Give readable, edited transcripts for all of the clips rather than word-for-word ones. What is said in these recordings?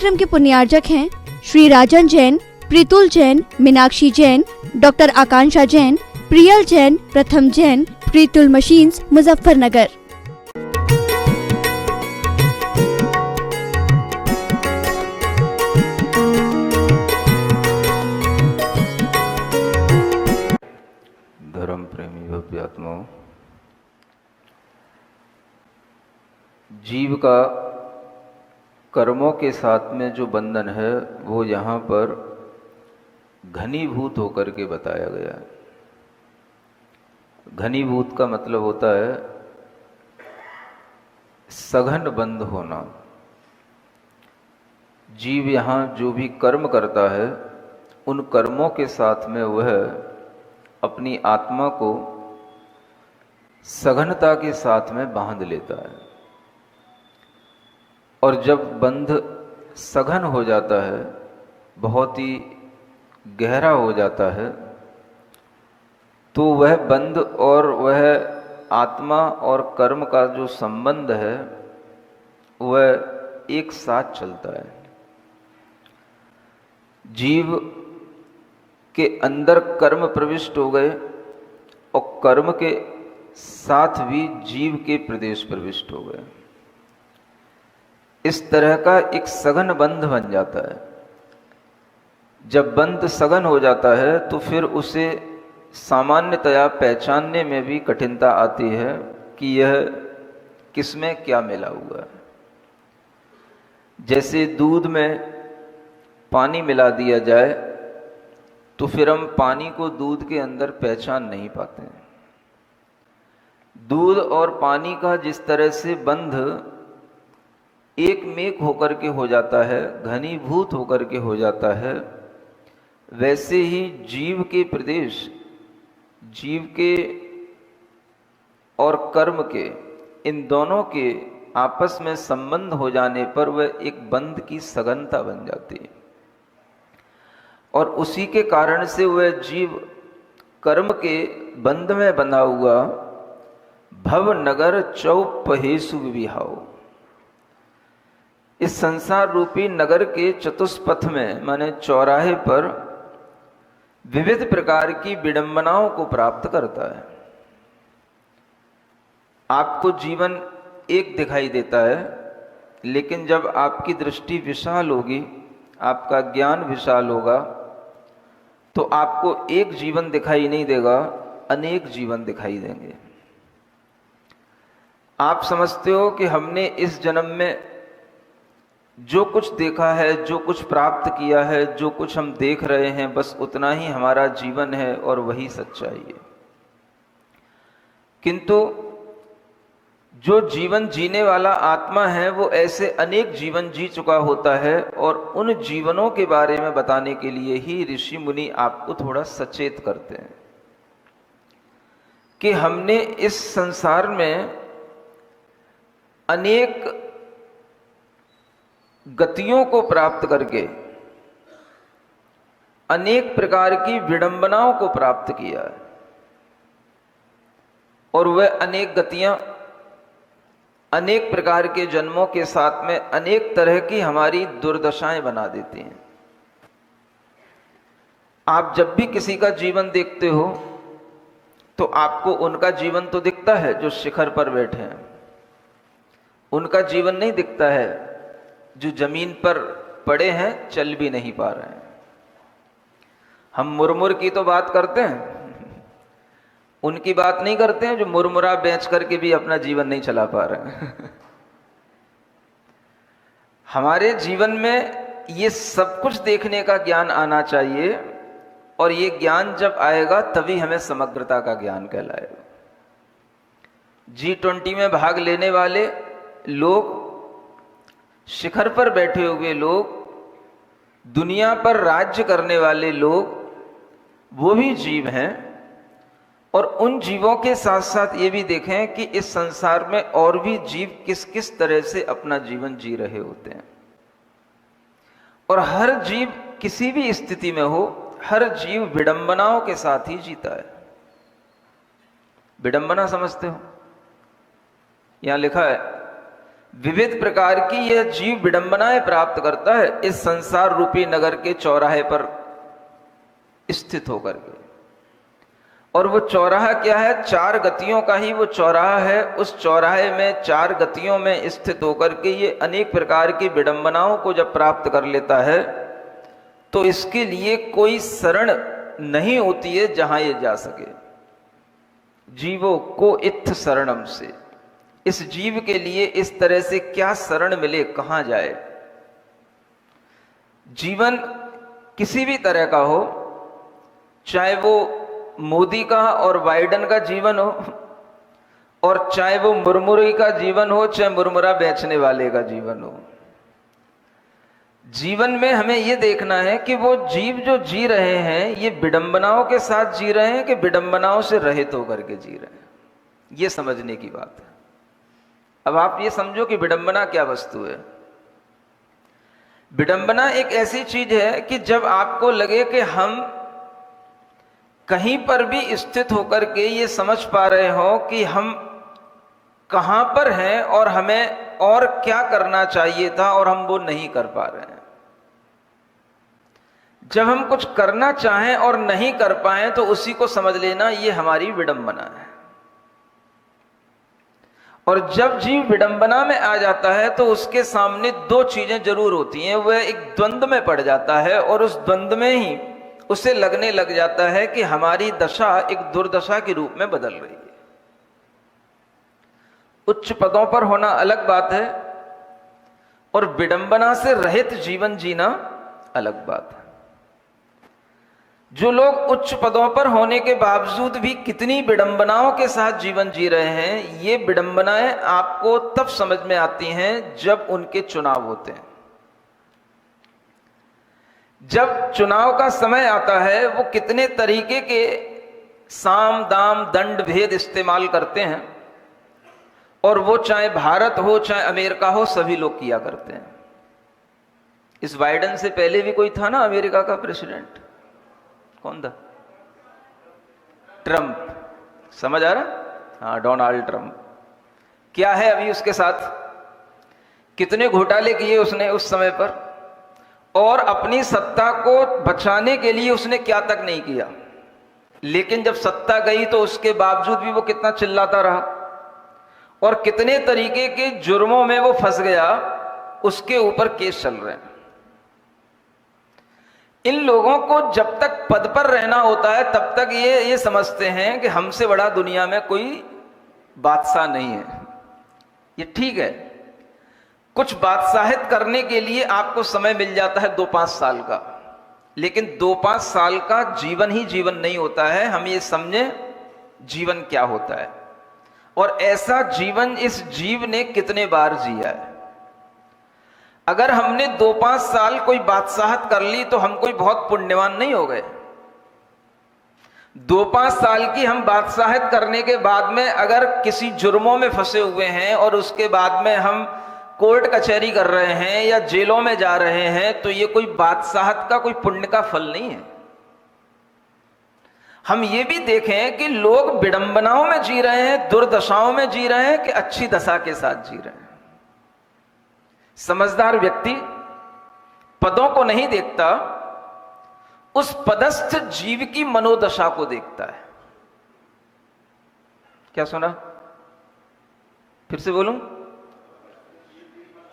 कार्यक्रम के पुण्यार्जक हैं श्री राजन जैन, प्रीतुल जैन, मीनाक्षी जैन, डॉक्टर आकांक्षा जैन, प्रियल जैन, प्रथम जैन, प्रीतुल मशीन्स, मुजफ्फरनगर। धर्म प्रेमी भव्यात्माओं, जीव का कर्मों के साथ में जो बंधन है वो यहाँ पर घनीभूत होकर के बताया गया है। घनीभूत का मतलब होता है सघन बंध होना। जीव यहाँ जो भी कर्म करता है उन कर्मों के साथ में वह अपनी आत्मा को सघनता के साथ में बांध लेता है, और जब बंध सघन हो जाता है, बहुत ही गहरा हो जाता है, तो वह बंध और वह आत्मा और कर्म का जो संबंध है वह एक साथ चलता है। जीव के अंदर कर्म प्रविष्ट हो गए और कर्म के साथ भी जीव के प्रदेश प्रविष्ट हो गए। इस तरह का एक सघन बंध बन जाता है। जब बंध सघन हो जाता है तो फिर उसे सामान्यतया पहचानने में भी कठिनता आती है कि यह किसमें क्या मिला हुआ है। जैसे दूध में पानी मिला दिया जाए तो फिर हम पानी को दूध के अंदर पहचान नहीं पाते हैं। दूध और पानी का जिस तरह से बंध एक मेक होकर के हो जाता है, घनीभूत होकर के हो जाता है, वैसे ही जीव के प्रदेश, जीव के और कर्म के, इन दोनों के आपस में संबंध हो जाने पर वह एक बंध की सघनता बन जाती है। और उसी के कारण से वह जीव कर्म के बंध में बंधा हुआ भव नगर चौपहेसु विहाओ, इस संसार रूपी नगर के चतुष्पथ में, माने चौराहे पर विविध प्रकार की विडंबनाओं को प्राप्त करता है। आपको जीवन एक दिखाई देता है, लेकिन जब आपकी दृष्टि विशाल होगी, आपका ज्ञान विशाल होगा, तो आपको एक जीवन दिखाई नहीं देगा, अनेक जीवन दिखाई देंगे। आप समझते हो कि हमने इस जन्म में जो कुछ देखा है, जो कुछ प्राप्त किया है, जो कुछ हम देख रहे हैं, बस उतना ही हमारा जीवन है और वही सच्चाई है। किंतु जो जीवन जीने वाला आत्मा है वो ऐसे अनेक जीवन जी चुका होता है, और उन जीवनों के बारे में बताने के लिए ही ऋषि मुनि आपको थोड़ा सचेत करते हैं कि हमने इस संसार में अनेक गतियों को प्राप्त करके अनेक प्रकार की विडंबनाओं को प्राप्त किया है, और वह अनेक गतियां अनेक प्रकार के जन्मों के साथ में अनेक तरह की हमारी दुर्दशाएं बना देती हैं। आप जब भी किसी का जीवन देखते हो तो आपको उनका जीवन तो दिखता है जो शिखर पर बैठे हैं, उनका जीवन नहीं दिखता है जो जमीन पर पड़े हैं, चल भी नहीं पा रहे हैं। हम मुरमुर की तो बात करते हैं, उनकी बात नहीं करते हैं जो मुरमुरा बेच करके भी अपना जीवन नहीं चला पा रहे हैं। हमारे जीवन में ये सब कुछ देखने का ज्ञान आना चाहिए, और ये ज्ञान जब आएगा तभी हमें समग्रता का ज्ञान कहलाएगा। G20 में भाग लेने वाले लोग, शिखर पर बैठे हुए लोग, दुनिया पर राज्य करने वाले लोग, वो भी जीव हैं। और उन जीवों के साथ साथ ये भी देखें कि इस संसार में और भी जीव किस किस तरह से अपना जीवन जी रहे होते हैं। और हर जीव किसी भी स्थिति में हो, हर जीव विडंबनाओं के साथ ही जीता है। विडंबना समझते हो? यहां लिखा है विविध प्रकार की यह जीव विडंबनाएं प्राप्त करता है इस संसार रूपी नगर के चौराहे पर स्थित होकर के। और वो चौराहा क्या है? चार गतियों का ही वो चौराहा है। उस चौराहे में चार गतियों में स्थित होकर के ये अनेक प्रकार की विडंबनाओं को जब प्राप्त कर लेता है तो इसके लिए कोई शरण नहीं होती है जहां ये जा सके। जीवों को इत्थ शरणम से, इस जीव के लिए इस तरह से क्या शरण मिले, कहां जाए। जीवन किसी भी तरह का हो, चाहे वो मोदी का और बाइडन का जीवन हो, और चाहे वो मुरमुरे का जीवन हो, चाहे मुरमुरा बेचने वाले का जीवन हो। जीवन में हमें यह देखना है कि वो जीव जो जी रहे हैं ये विडंबनाओं के साथ जी रहे हैं कि विडंबनाओं से रहित होकर के जी रहे हैं, ये समझने की बात है। अब आप ये समझो कि विडंबना क्या वस्तु है। विडंबना एक ऐसी चीज है कि जब आपको लगे कि हम कहीं पर भी स्थित होकर के ये समझ पा रहे हो कि हम कहां पर हैं और हमें और क्या करना चाहिए था और हम वो नहीं कर पा रहे हैं। जब हम कुछ करना चाहें और नहीं कर पाए तो उसी को समझ लेना ये हमारी विडंबना है। और जब जीव विडंबना में आ जाता है तो उसके सामने दो चीजें जरूर होती हैं। वह एक द्वंद्व में पड़ जाता है और उस द्वंद्व में ही उसे लगने लग जाता है कि हमारी दशा एक दुर्दशा के रूप में बदल रही है। उच्च पदों पर होना अलग बात है और विडंबना से रहित जीवन जीना अलग बात है। जो लोग उच्च पदों पर होने के बावजूद भी कितनी विडंबनाओं के साथ जीवन जी रहे हैं, ये विडंबनाएं आपको तब समझ में आती हैं जब उनके चुनाव होते हैं। जब चुनाव का समय आता है वो कितने तरीके के साम दाम दंड भेद इस्तेमाल करते हैं, और वो चाहे भारत हो चाहे अमेरिका हो सभी लोग किया करते हैं। इस बाइडेन से पहले भी कोई था ना अमेरिका का प्रेसिडेंट, कौन था? ट्रंप। समझ आ रहा? हाँ, डोनाल्ड ट्रंप। क्या है अभी उसके साथ? कितने घोटाले किए उसने उस समय पर, और अपनी सत्ता को बचाने के लिए उसने क्या तक नहीं किया। लेकिन जब सत्ता गई तो उसके बावजूद भी वो कितना चिल्लाता रहा और कितने तरीके के जुर्मों में वो फंस गया, उसके ऊपर केस चल रहे हैं। इन लोगों को जब तक पद पर रहना होता है तब तक ये समझते हैं कि हमसे बड़ा दुनिया में कोई बादशाह नहीं है। ये ठीक है, कुछ बादशाहित करने के लिए आपको समय मिल जाता है 2-5 साल का, लेकिन 2-5 साल का जीवन ही जीवन नहीं होता है। हम ये समझे जीवन क्या होता है, और ऐसा जीवन इस जीव ने कितने बार जिया है। अगर हमने 2-5 साल कोई बादशाहत कर ली तो हम कोई बहुत पुण्यवान नहीं हो गए। 2-5 साल की हम बादशाहत करने के बाद में अगर किसी जुर्मों में फंसे हुए हैं और उसके बाद में हम कोर्ट कचहरी कर रहे हैं या जेलों में जा रहे हैं, तो ये कोई बादशाहत का कोई पुण्य का फल नहीं है। हम ये भी देखें कि लोग विडंबनाओं में जी रहे हैं, दुर्दशाओं में जी रहे हैं कि अच्छी दशा के साथ जी रहे हैं। समझदार व्यक्ति पदों को नहीं देखता, उस पदस्थ जीव की मनोदशा को देखता है। क्या सुना? फिर से बोलूं?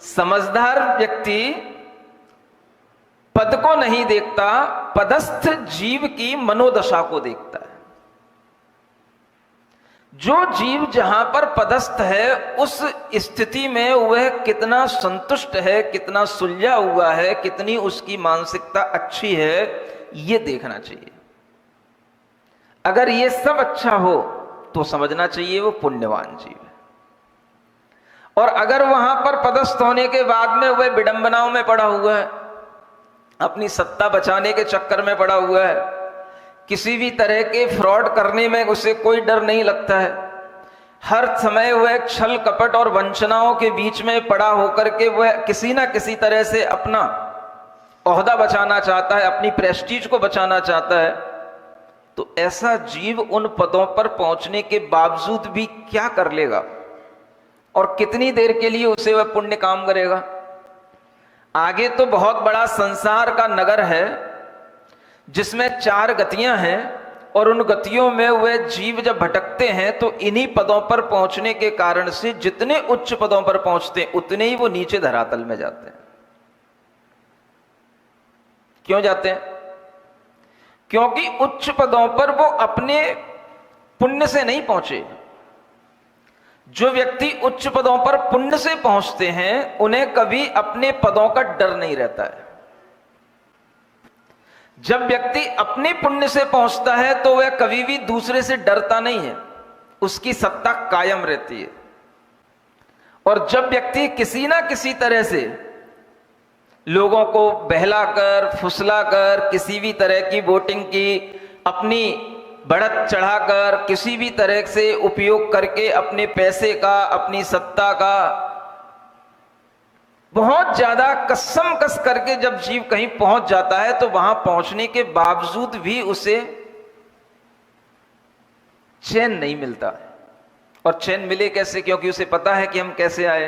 समझदार व्यक्ति पद को नहीं देखता, पदस्थ जीव की मनोदशा को देखता है। जो जीव जहां पर पदस्थ है उस स्थिति में वह कितना संतुष्ट है, कितना सुलझा हुआ है, कितनी उसकी मानसिकता अच्छी है, यह देखना चाहिए। अगर यह सब अच्छा हो तो समझना चाहिए वो पुण्यवान जीव है। और अगर वहां पर पदस्थ होने के बाद में वह विडंबनाओं में पड़ा हुआ है, अपनी सत्ता बचाने के चक्कर में पड़ा हुआ है, किसी भी तरह के फ्रॉड करने में उसे कोई डर नहीं लगता है, हर समय वह छल कपट और वंचनाओं के बीच में पड़ा होकर के वह किसी ना किसी तरह से अपना ओहदा बचाना चाहता है, अपनी प्रेस्टीज को बचाना चाहता है, तो ऐसा जीव उन पदों पर पहुंचने के बावजूद भी क्या कर लेगा? और कितनी देर के लिए उसे वह पुण्य काम करेगा। आगे तो बहुत बड़ा संसार का नगर है जिसमें 4 गतियां हैं, और उन गतियों में वे जीव जब भटकते हैं तो इन्हीं पदों पर पहुंचने के कारण से जितने उच्च पदों पर पहुंचते हैं उतने ही वो नीचे धरातल में जाते हैं। क्यों जाते हैं? क्योंकि उच्च पदों पर वो अपने पुण्य से नहीं पहुंचे। जो व्यक्ति उच्च पदों पर पुण्य से पहुंचते हैं उन्हें कभी अपने पदों का डर नहीं रहता है। जब व्यक्ति अपने पुण्य से पहुंचता है तो वह कभी भी दूसरे से डरता नहीं है, उसकी सत्ता कायम रहती है। और जब व्यक्ति किसी ना किसी तरह से लोगों को बहलाकर फुसलाकर, किसी भी तरह की वोटिंग की अपनी बढ़त चढ़ाकर, किसी भी तरह से उपयोग करके अपने पैसे का, अपनी सत्ता का बहुत ज्यादा कसम कस करके जब जीव कहीं पहुंच जाता है तो वहां पहुंचने के बावजूद भी उसे चैन नहीं मिलता। और चैन मिले कैसे? क्योंकि उसे पता है कि हम कैसे आए।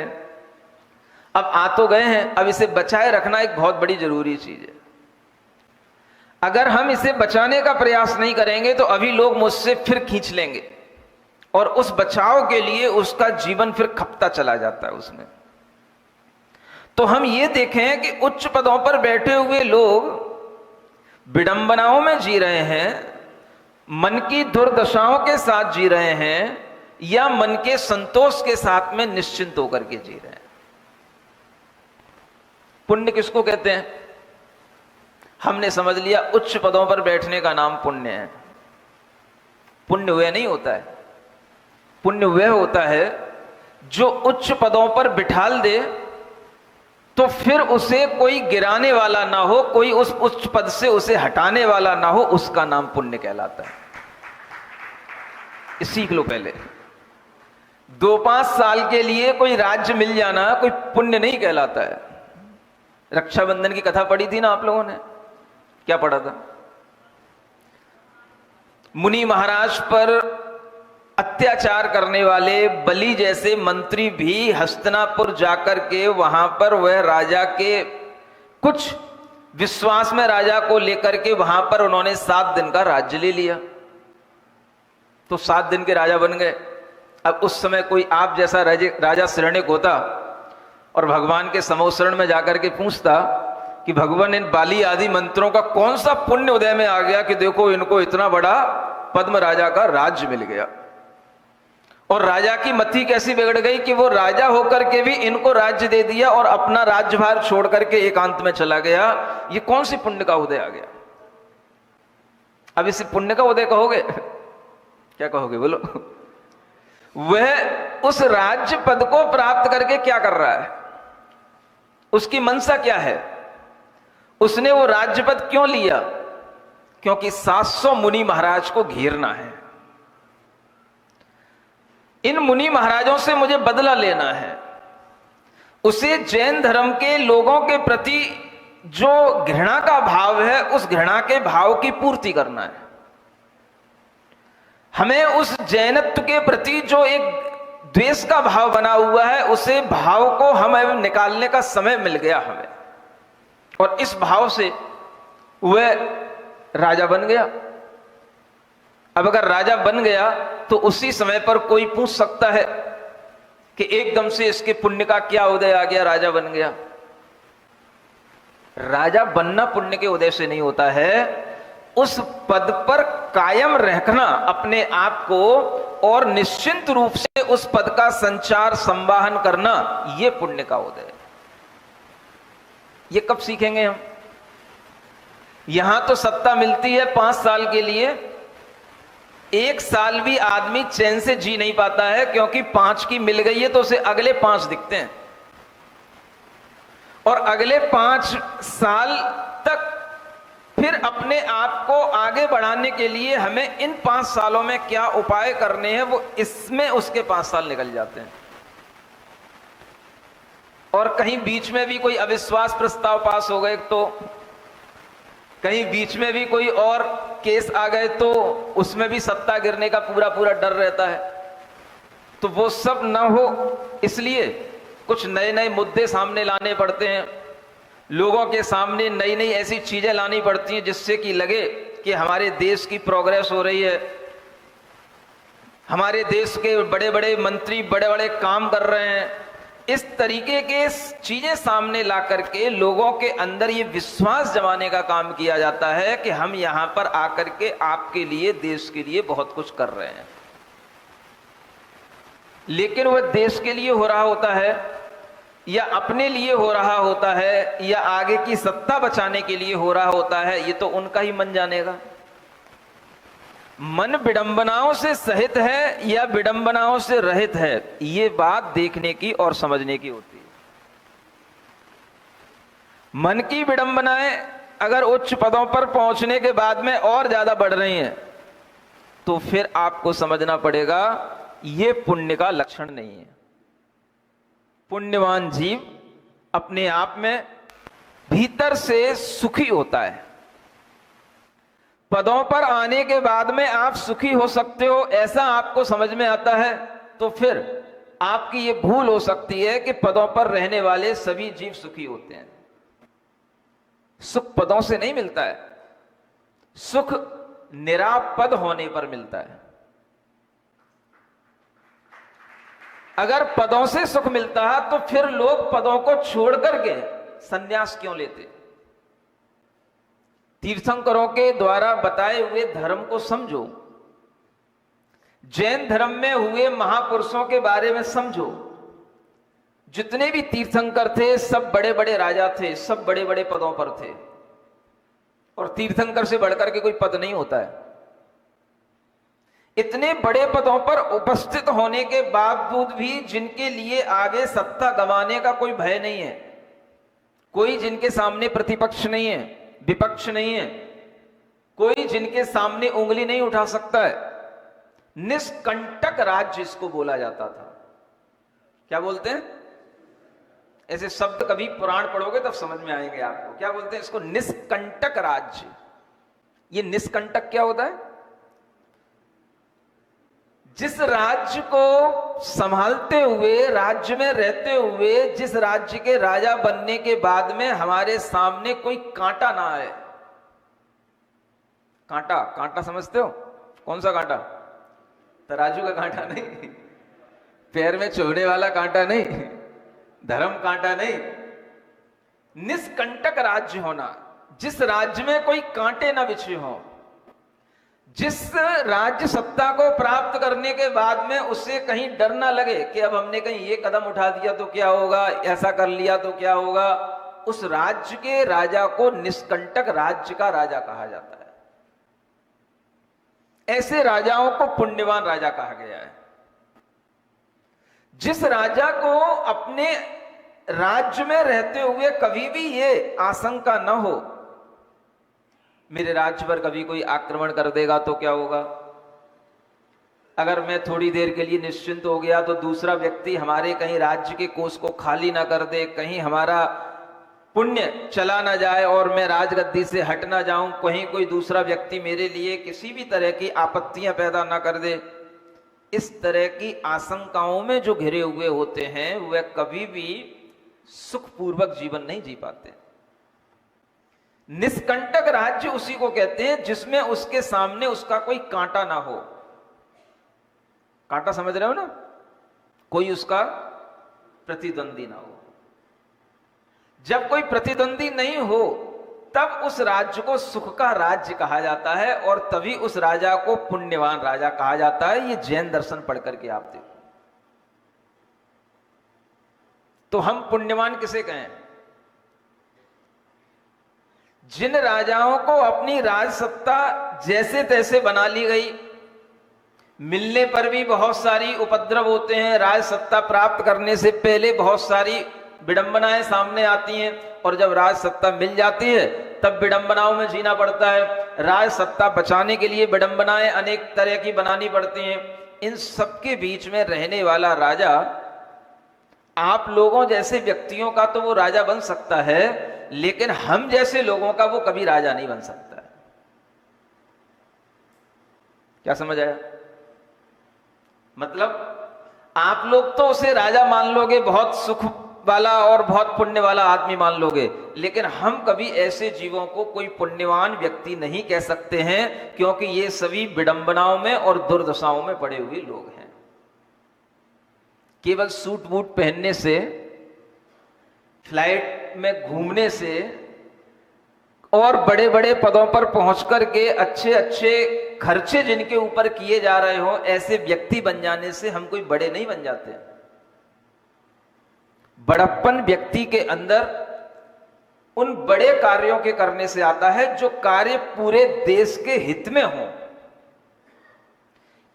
अब आ तो गए हैं, अब इसे बचाए रखना एक बहुत बड़ी जरूरी चीज है। अगर हम इसे बचाने का प्रयास नहीं करेंगे तो अभी लोग मुझसे फिर खींच लेंगे, और उस बचाव के लिए उसका जीवन फिर खपता चला जाता है उसमें। तो हम ये देखें कि उच्च पदों पर बैठे हुए लोग विडंबनाओं में जी रहे हैं, मन की दुर्दशाओं के साथ जी रहे हैं, या मन के संतोष के साथ में निश्चिंत होकर के जी रहे हैं। पुण्य किसको कहते हैं? हमने समझ लिया उच्च पदों पर बैठने का नाम पुण्य है। पुण्य वह नहीं होता है। पुण्य वह होता है जो उच्च पदों पर बिठाल दे तो फिर उसे कोई गिराने वाला ना हो, कोई उस उच्च पद से उसे हटाने वाला ना हो, उसका नाम पुण्य कहलाता है। सीख लो पहले। 2-5 साल के लिए कोई राज्य मिल जाना कोई पुण्य नहीं कहलाता है। रक्षाबंधन की कथा पढ़ी थी ना आप लोगों ने? क्या पढ़ा था? मुनि महाराज पर अत्याचार करने वाले बलि जैसे मंत्री भी हस्तिनापुर जाकर के वहां पर वह राजा के कुछ विश्वास में राजा को लेकर के वहां पर उन्होंने 7 दिन का राज्य ले लिया। तो 7 दिन के राजा बन गए। अब उस समय कोई आप जैसा राजा श्रेणिक होता और भगवान के समोसरण में जाकर के पूछता कि भगवान इन बाली आदि मंत्रों का कौन सा पुण्य उदय में आ गया कि देखो इनको इतना बड़ा पद्म राजा का राज्य मिल गया। और राजा की मति कैसी बिगड़ गई कि वो राजा होकर के भी इनको राज्य दे दिया और अपना राज्यभार छोड़ करके एकांत में चला गया। ये कौन सी पुण्य का उदय आ गया? अब इसे पुण्य का उदय कहोगे? क्या कहोगे बोलो? वह उस राज्य पद को प्राप्त करके क्या कर रहा है? उसकी मनसा क्या है? उसने वो राज्य पद क्यों लिया? क्योंकि 700 मुनि महाराज को घेरना है। इन मुनि महाराजों से मुझे बदला लेना है। उसे जैन धर्म के लोगों के प्रति जो घृणा का भाव है उस घृणा के भाव की पूर्ति करना है। हमें उस जैनत्व के प्रति जो एक द्वेष का भाव बना हुआ है उसे भाव को हमें निकालने का समय मिल गया हमें, और इस भाव से वह राजा बन गया। अब अगर राजा बन गया तो उसी समय पर कोई पूछ सकता है कि एकदम से इसके पुण्य का क्या उदय आ गया, राजा बन गया। राजा बनना पुण्य के उदय से नहीं होता है, उस पद पर कायम रखना अपने आप को और निश्चिंत रूप से उस पद का संचार संवाहन करना, यह पुण्य का उदय है। ये कब सीखेंगे हम? यहां तो सत्ता मिलती है 5 साल के लिए, 1 साल भी आदमी चैन से जी नहीं पाता है, क्योंकि 5 की मिल गई है तो उसे अगले 5 दिखते हैं, और अगले 5 साल तक फिर अपने आप को आगे बढ़ाने के लिए हमें इन 5 सालों में क्या उपाय करने हैं, वो इसमें उसके 5 साल निकल जाते हैं। और कहीं बीच में भी कोई अविश्वास प्रस्ताव पास हो गए तो, कहीं बीच में भी कोई और केस आ गए तो उसमें भी सत्ता गिरने का पूरा पूरा डर रहता है। तो वो सब ना हो इसलिए कुछ नए नए मुद्दे सामने लाने पड़ते हैं, लोगों के सामने नई नई ऐसी चीजें लानी पड़ती हैं जिससे कि लगे कि हमारे देश की प्रोग्रेस हो रही है, हमारे देश के बड़े बड़े मंत्री बड़े बड़े काम कर रहे हैं। इस तरीके के चीजें सामने ला करके लोगों के अंदर ये विश्वास जमाने का काम किया जाता है कि हम यहां पर आकर के आपके लिए, देश के लिए बहुत कुछ कर रहे हैं। लेकिन वह देश के लिए हो रहा होता है या अपने लिए हो रहा होता है या आगे की सत्ता बचाने के लिए हो रहा होता है, ये तो उनका ही मन जानेगा। मन विडंबनाओं से सहित है या विडंबनाओं से रहित है, ये बात देखने की और समझने की होती है। मन की विडंबनाएं अगर उच्च पदों पर पहुंचने के बाद में और ज्यादा बढ़ रही हैं, तो फिर आपको समझना पड़ेगा ये पुण्य का लक्षण नहीं है। पुण्यवान जीव अपने आप में भीतर से सुखी होता है। पदों पर आने के बाद में आप सुखी हो सकते हो ऐसा आपको समझ में आता है, तो फिर आपकी ये भूल हो सकती है कि पदों पर रहने वाले सभी जीव सुखी होते हैं। सुख पदों से नहीं मिलता है, सुख निरापद होने पर मिलता है। अगर पदों से सुख मिलता है तो फिर लोग पदों को छोड़ करके संन्यास क्यों लेते? तीर्थंकरों के द्वारा बताए हुए धर्म को समझो, जैन धर्म में हुए महापुरुषों के बारे में समझो। जितने भी तीर्थंकर थे सब बड़े बड़े राजा थे, सब बड़े बड़े पदों पर थे, और तीर्थंकर से बढ़कर के कोई पद नहीं होता है। इतने बड़े पदों पर उपस्थित होने के बावजूद भी जिनके लिए आगे सत्ता गंवाने का कोई भय नहीं है, कोई जिनके सामने प्रतिपक्ष नहीं है, विपक्ष नहीं है, कोई जिनके सामने उंगली नहीं उठा सकता है, निष्कंटक राज्य इसको बोला जाता था। क्या बोलते हैं? ऐसे शब्द कभी पुराण पढ़ोगे तब समझ में आएंगे आपको। क्या बोलते हैं इसको? निष्कंटक राज्य। ये निष्कंटक क्या होता है? जिस राज्य को संभालते हुए, राज्य में रहते हुए, जिस राज्य के राजा बनने के बाद में हमारे सामने कोई कांटा ना आए। कांटा, कांटा समझते हो? कौन सा कांटा? तराजू का कांटा नहीं, पैर में चुभने वाला कांटा नहीं, धर्म कांटा नहीं। निष्कंटक राज्य होना, जिस राज्य में कोई कांटे ना बिछे हों, जिस राज्य सत्ता को प्राप्त करने के बाद में उससे कहीं डर ना लगे कि अब हमने कहीं ये कदम उठा दिया तो क्या होगा, ऐसा कर लिया तो क्या होगा। उस राज्य के राजा को निष्कंटक राज्य का राजा कहा जाता है। ऐसे राजाओं को पुण्यवान राजा कहा गया है। जिस राजा को अपने राज्य में रहते हुए कभी भी ये आशंका न हो मेरे राज्य पर कभी कोई आक्रमण कर देगा तो क्या होगा, अगर मैं थोड़ी देर के लिए निश्चिंत हो गया तो दूसरा व्यक्ति हमारे कहीं राज्य के कोष को खाली ना कर दे, कहीं हमारा पुण्य चला ना जाए और मैं राजगद्दी से हट ना जाऊं, कहीं कोई दूसरा व्यक्ति मेरे लिए किसी भी तरह की आपत्तियां पैदा ना कर दे। इस तरह की आशंकाओं में जो घिरे हुए होते हैं वह कभी भी सुखपूर्वक जीवन नहीं जी पाते। निष्कंटक राज्य उसी को कहते हैं जिसमें उसके सामने उसका कोई कांटा ना हो। कांटा समझ रहे हो ना? कोई उसका प्रतिद्वंदी ना हो। जब कोई प्रतिद्वंदी नहीं हो तब उस राज्य को सुख का राज्य कहा जाता है और तभी उस राजा को पुण्यवान राजा कहा जाता है। ये जैन दर्शन पढ़ करके आप देखो। तो हम पुण्यवान किसे कहें? जिन राजाओं को अपनी राजसत्ता जैसे तैसे बना ली गई, मिलने पर भी बहुत सारी उपद्रव होते हैं, राजसत्ता प्राप्त करने से पहले बहुत सारी विडंबनाएं सामने आती हैं, और जब राजसत्ता मिल जाती है तब विडंबनाओं में जीना पड़ता है। राजसत्ता बचाने के लिए विडंबनाएं अनेक तरह की बनानी पड़ती हैं। इन सबके बीच में रहने वाला राजा आप लोगों जैसे व्यक्तियों का तो वो राजा बन सकता है, लेकिन हम जैसे लोगों का वो कभी राजा नहीं बन सकता है। क्या समझ आया? मतलब आप लोग तो उसे राजा मान लोगे, बहुत सुख वाला और बहुत पुण्य वाला आदमी मान लोगे, लेकिन हम कभी ऐसे जीवों को कोई पुण्यवान व्यक्ति नहीं कह सकते हैं, क्योंकि ये सभी विडंबनाओं में और दुर्दशाओं में पड़े हुए लोग हैं। केवल सूट बूट पहनने से, फ्लाइट में घूमने से और बड़े बड़े पदों पर पहुंच करके अच्छे अच्छे खर्चे जिनके ऊपर किए जा रहे हो, ऐसे व्यक्ति बन जाने से हम कोई बड़े नहीं बन जाते। बड़प्पन व्यक्ति के अंदर उन बड़े कार्यों के करने से आता है जो कार्य पूरे देश के हित में हो।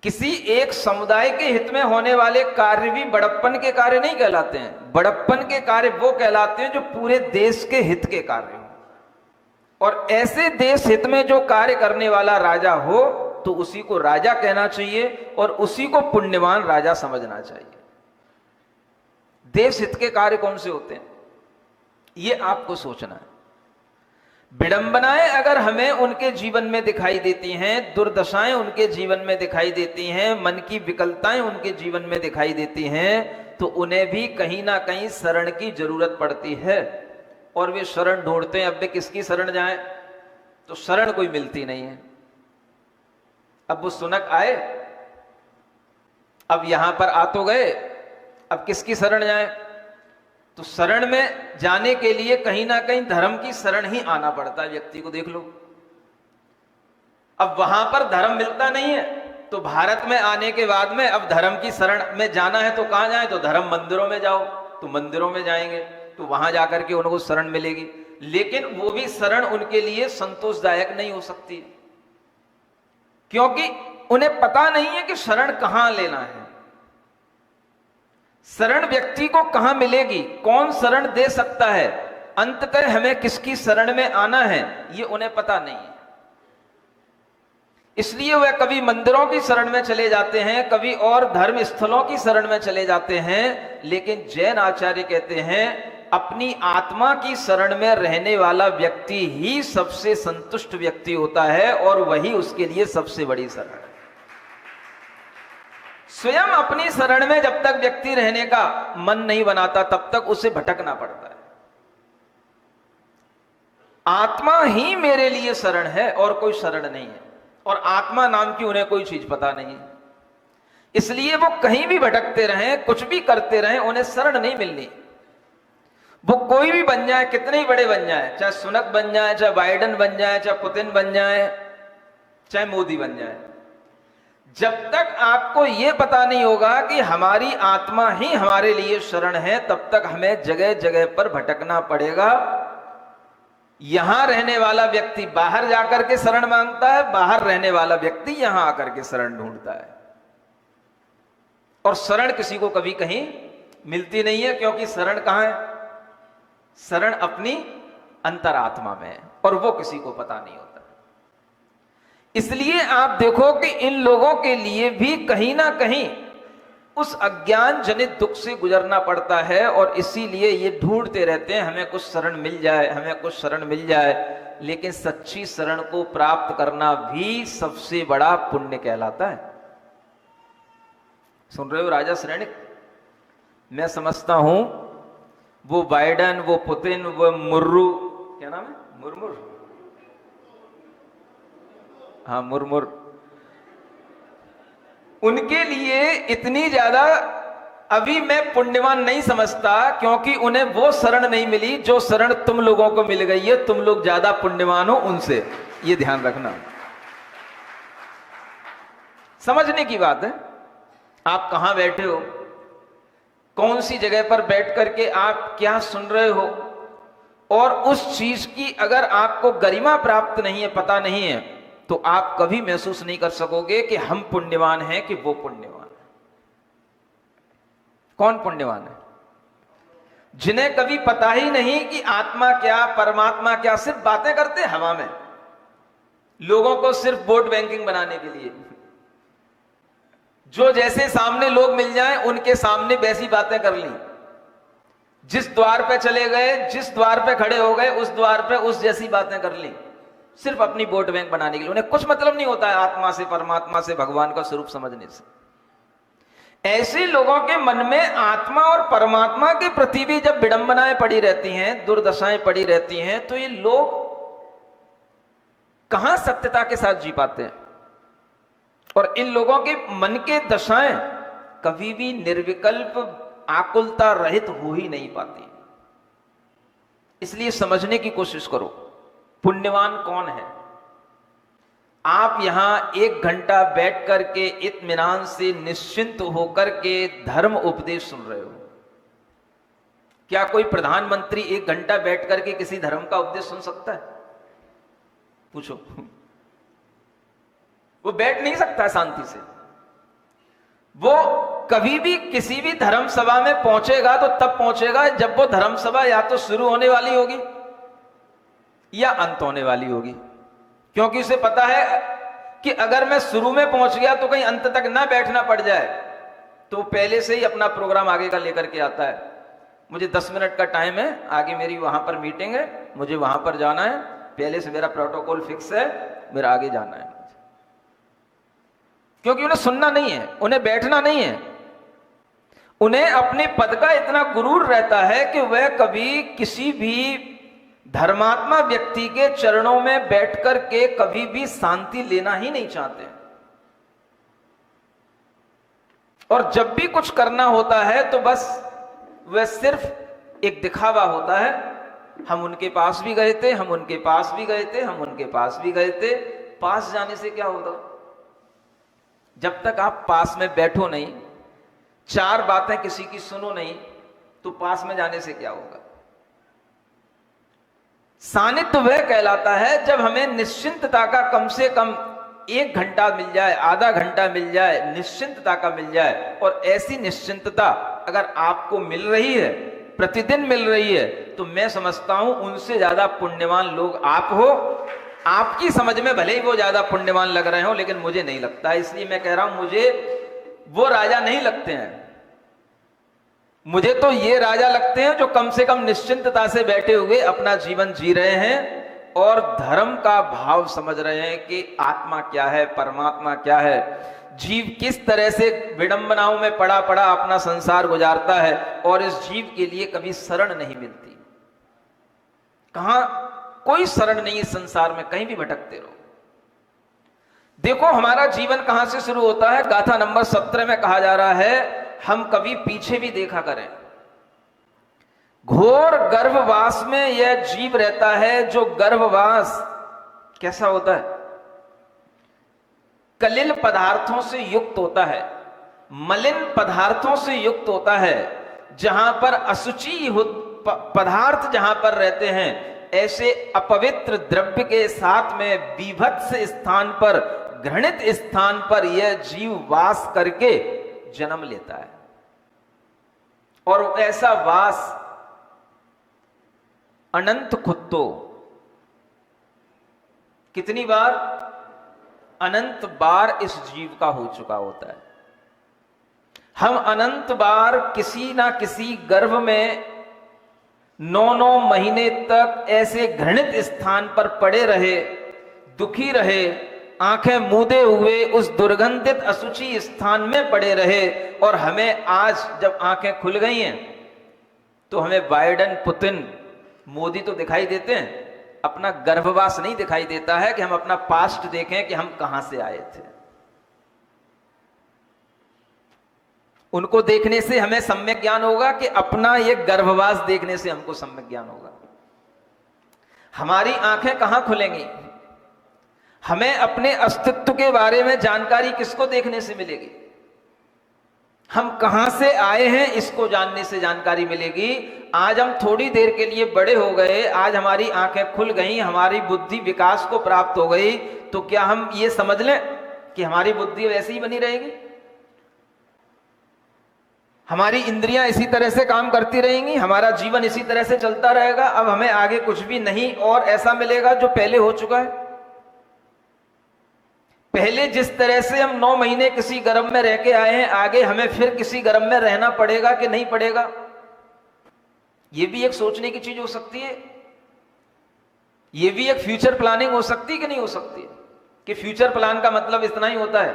किसी एक समुदाय के हित में होने वाले कार्य भी बड़प्पन के कार्य नहीं कहलाते हैं। बड़प्पन के कार्य वो कहलाते हैं जो पूरे देश के हित के कार्य हो। और ऐसे देश हित में जो कार्य करने वाला राजा हो तो उसी को राजा कहना चाहिए और उसी को पुण्यवान राजा समझना चाहिए। देश हित के कार्य कौन से होते हैं, ये आपको सोचना है। विडंबनाएं अगर हमें उनके जीवन में दिखाई देती हैं, दुर्दशाएं उनके जीवन में दिखाई देती हैं, मन की विकलताएं उनके जीवन में दिखाई देती हैं, तो उन्हें भी कहीं ना कहीं शरण की जरूरत पड़ती है। और वे शरण ढूंढते हैं। अब वे किसकी शरण जाएं, तो शरण कोई मिलती नहीं है। अब वो सुनक आए, अब यहां पर आ तो गए, अब किसकी शरण जाएं, तो शरण में जाने के लिए कहीं ना कहीं धर्म की शरण ही आना पड़ता है। व्यक्ति को देख लो, अब वहां पर धर्म मिलता नहीं है, तो भारत में आने के बाद में अब धर्म की शरण में जाना है तो कहां जाए, तो धर्म मंदिरों में जाओ, तो मंदिरों में जाएंगे तो वहां जाकर के उनको शरण मिलेगी। लेकिन वो भी शरण उनके लिए संतोषदायक नहीं हो सकती, क्योंकि उन्हें पता नहीं है कि शरण कहां लेना है, शरण व्यक्ति को कहां मिलेगी, कौन शरण दे सकता है, अंततः हमें किसकी शरण में आना है, ये उन्हें पता नहीं है। इसलिए वह कभी मंदिरों की शरण में चले जाते हैं, कभी और धर्म स्थलों की शरण में चले जाते हैं। लेकिन जैन आचार्य कहते हैं अपनी आत्मा की शरण में रहने वाला व्यक्ति ही सबसे संतुष्ट व्यक्ति होता है और वही उसके लिए सबसे बड़ी शरण है। स्वयं अपनी शरण में जब तक व्यक्ति रहने का मन नहीं बनाता तब तक उसे भटकना पड़ता है। आत्मा ही मेरे लिए शरण है और कोई शरण नहीं है, और आत्मा नाम की उन्हें कोई चीज पता नहीं है। इसलिए वो कहीं भी भटकते रहें, कुछ भी करते रहें, उन्हें शरण नहीं मिलनी। वो कोई भी बन जाए, कितने ही बड़े बन जाए, चाहे सुनक बन जाए, चाहे बाइडेन बन जाए, चाहे पुतिन बन जाए, चाहे मोदी बन जाए, जब तक आपको यह पता नहीं होगा कि हमारी आत्मा ही हमारे लिए शरण है, तब तक हमें जगह जगह पर भटकना पड़ेगा। यहां रहने वाला व्यक्ति बाहर जाकर के शरण मांगता है, बाहर रहने वाला व्यक्ति यहां आकर के शरण ढूंढता है, और शरण किसी को कभी कहीं मिलती नहीं है। क्योंकि शरण कहां है, शरण अपनी अंतरात्मा में है, और वो किसी को पता नहीं होता। इसलिए आप देखो कि इन लोगों के लिए भी कहीं ना कहीं उस अज्ञान जनित दुख से गुजरना पड़ता है, और इसीलिए ये ढूंढते रहते हैं हमें कुछ शरण मिल जाए, हमें कुछ शरण मिल जाए। लेकिन सच्ची शरण को प्राप्त करना भी सबसे बड़ा पुण्य कहलाता है। सुन रहे हो राजा श्रेणिक, मैं समझता हूं वो बाइडेन, वो पुतिन, वो मुर्रू, क्या नाम है, मुर्मुर, हाँ मुर्मुर, उनके लिए इतनी ज्यादा अभी मैं पुण्यवान नहीं समझता, क्योंकि उन्हें वो शरण नहीं मिली जो शरण तुम लोगों को मिल गई है। तुम लोग ज्यादा पुण्यवान हो उनसे, ये ध्यान रखना। समझने की बात है, आप कहां बैठे हो, कौन सी जगह पर बैठ करके आप क्या सुन रहे हो, और उस चीज की अगर आपको गरिमा प्राप्त नहीं है, पता नहीं है, तो आप कभी महसूस नहीं कर सकोगे कि हम पुण्यवान हैं कि वो पुण्यवान है। कौन पुण्यवान है? जिन्हें कभी पता ही नहीं कि आत्मा क्या, परमात्मा क्या, सिर्फ बातें करते हवा में, लोगों को सिर्फ वोट बैंकिंग बनाने के लिए। जो जैसे सामने लोग मिल जाएं उनके सामने वैसी बातें कर ली, जिस द्वार पे चले गए, जिस द्वार पे खड़े हो गए, उस द्वार पे उस जैसी बातें कर ली, सिर्फ अपनी वोट बैंक बनाने के लिए। उन्हें कुछ मतलब नहीं होता है आत्मा से, परमात्मा से, भगवान का स्वरूप समझने से। ऐसे लोगों के मन में आत्मा और परमात्मा के प्रति भी जब विडंबनाएं पड़ी रहती हैं, दुर्दशाएं पड़ी रहती हैं, तो ये लोग कहां सत्यता के साथ जी पाते हैं। और इन लोगों के मन के दशाएं कभी भी निर्विकल्प आकुलता रहित हो ही नहीं पाती। इसलिए समझने की कोशिश करो, पुण्यवान कौन है। आप यहां 1 घंटा बैठ करके इत्मीनान से निश्चिंत होकर के धर्म उपदेश सुन रहे हो। क्या कोई प्रधानमंत्री 1 घंटा बैठ करके किसी धर्म का उपदेश सुन सकता है? पूछो। वो बैठ नहीं सकता शांति से। वो कभी भी किसी भी धर्म सभा में पहुंचेगा तो तब पहुंचेगा जब वो धर्म सभा या तो शुरू होने वाली होगी या अंत होने वाली होगी, क्योंकि उसे पता है कि अगर मैं शुरू में पहुंच गया तो कहीं अंत तक ना बैठना पड़ जाए, तो पहले से ही अपना प्रोग्राम आगे का लेकर के आता है। मुझे 10 मिनट का टाइम है, आगे मेरी वहां पर मीटिंग है, मुझे वहां पर जाना है, पहले से मेरा प्रोटोकॉल फिक्स है, मेरा आगे जाना है। क्योंकि उन्हें सुनना नहीं है, उन्हें बैठना नहीं है। उन्हें अपने पद का इतना गुरूर रहता है कि वह कभी किसी भी धर्मात्मा व्यक्ति के चरणों में बैठकर के कभी भी शांति लेना ही नहीं चाहते। और जब भी कुछ करना होता है तो बस वह सिर्फ एक दिखावा होता है। हम उनके पास भी गए थे, हम उनके पास भी गए थे, हम उनके पास भी गए थे। पास जाने से क्या होगा? जब तक आप पास में बैठो नहीं, 4 बातें किसी की सुनो नहीं, तो पास में जाने से क्या होगा? सानिध्य वह कहलाता है जब हमें निश्चिंतता का कम से कम 1 घंटा मिल जाए, आधा घंटा मिल जाए, निश्चिंतता का मिल जाए। और ऐसी निश्चिंतता अगर आपको मिल रही है, प्रतिदिन मिल रही है, तो मैं समझता हूं उनसे ज्यादा पुण्यवान लोग आप हो। आपकी समझ में भले ही वो ज्यादा पुण्यवान लग रहे हो, लेकिन मुझे नहीं लगता। इसलिए मैं कह रहा हूं मुझे वो राजा नहीं लगते हैं। मुझे तो ये राजा लगते हैं जो कम से कम निश्चिंतता से बैठे हुए अपना जीवन जी रहे हैं और धर्म का भाव समझ रहे हैं कि आत्मा क्या है, परमात्मा क्या है, जीव किस तरह से विडंबनाओं में पड़ा पड़ा अपना संसार गुजारता है और इस जीव के लिए कभी शरण नहीं मिलती। कहां कोई शरण नहीं इस संसार में, कहीं भी भटकते रहो। देखो हमारा जीवन कहां से शुरू होता है। गाथा नंबर 17 में कहा जा रहा है, हम कभी पीछे भी देखा करें। घोर गर्भवास में यह जीव रहता है। जो गर्भवास कैसा होता है? कलिल पदार्थों से युक्त होता है, मलिन पदार्थों से युक्त होता है। जहां पर असुचि पदार्थ जहां पर रहते हैं, ऐसे अपवित्र द्रव्य के साथ में बीभत्स स्थान पर, घृणित स्थान पर यह जीव वास करके जन्म लेता है। और ऐसा वास अनंत खुत्तो, कितनी बार? अनंत बार इस जीव का हो चुका होता है। हम अनंत बार किसी ना किसी गर्भ में 9-9 महीने तक ऐसे घृणित स्थान पर पड़े रहे, दुखी रहे, आंखें मूंदे हुए उस दुर्गंधित असुचि स्थान में पड़े रहे। और हमें आज जब आंखें खुल गई हैं तो हमें बाइडेन, पुतिन, मोदी तो दिखाई देते हैं, अपना गर्भवास नहीं दिखाई देता है कि हम अपना पास्ट देखें कि हम कहां से आए थे। उनको देखने से हमें सम्यक ज्ञान होगा कि अपना ये गर्भवास देखने से हमको सम्यक ज्ञान होगा। हमारी आंखें कहां खुलेंगी? हमें अपने अस्तित्व के बारे में जानकारी किसको देखने से मिलेगी? हम कहां से आए हैं इसको जानने से जानकारी मिलेगी। आज हम थोड़ी देर के लिए बड़े हो गए, आज हमारी आंखें खुल गई, हमारी बुद्धि विकास को प्राप्त हो गई, तो क्या हम ये समझ लें कि हमारी बुद्धि वैसे ही बनी रहेगी? हमारी इंद्रियां इसी तरह से काम करती रहेंगी, हमारा जीवन इसी तरह से चलता रहेगा? अब हमें आगे कुछ भी नहीं और ऐसा मिलेगा जो पहले हो चुका है। पहले जिस तरह से हम 9 महीने किसी गर्भ में रह के आए हैं, आगे हमें फिर किसी गर्भ में रहना पड़ेगा कि नहीं पड़ेगा? यह भी एक सोचने की चीज हो सकती है। यह भी एक फ्यूचर प्लानिंग हो सकती है कि नहीं हो सकती है? कि फ्यूचर प्लान का मतलब इतना ही होता है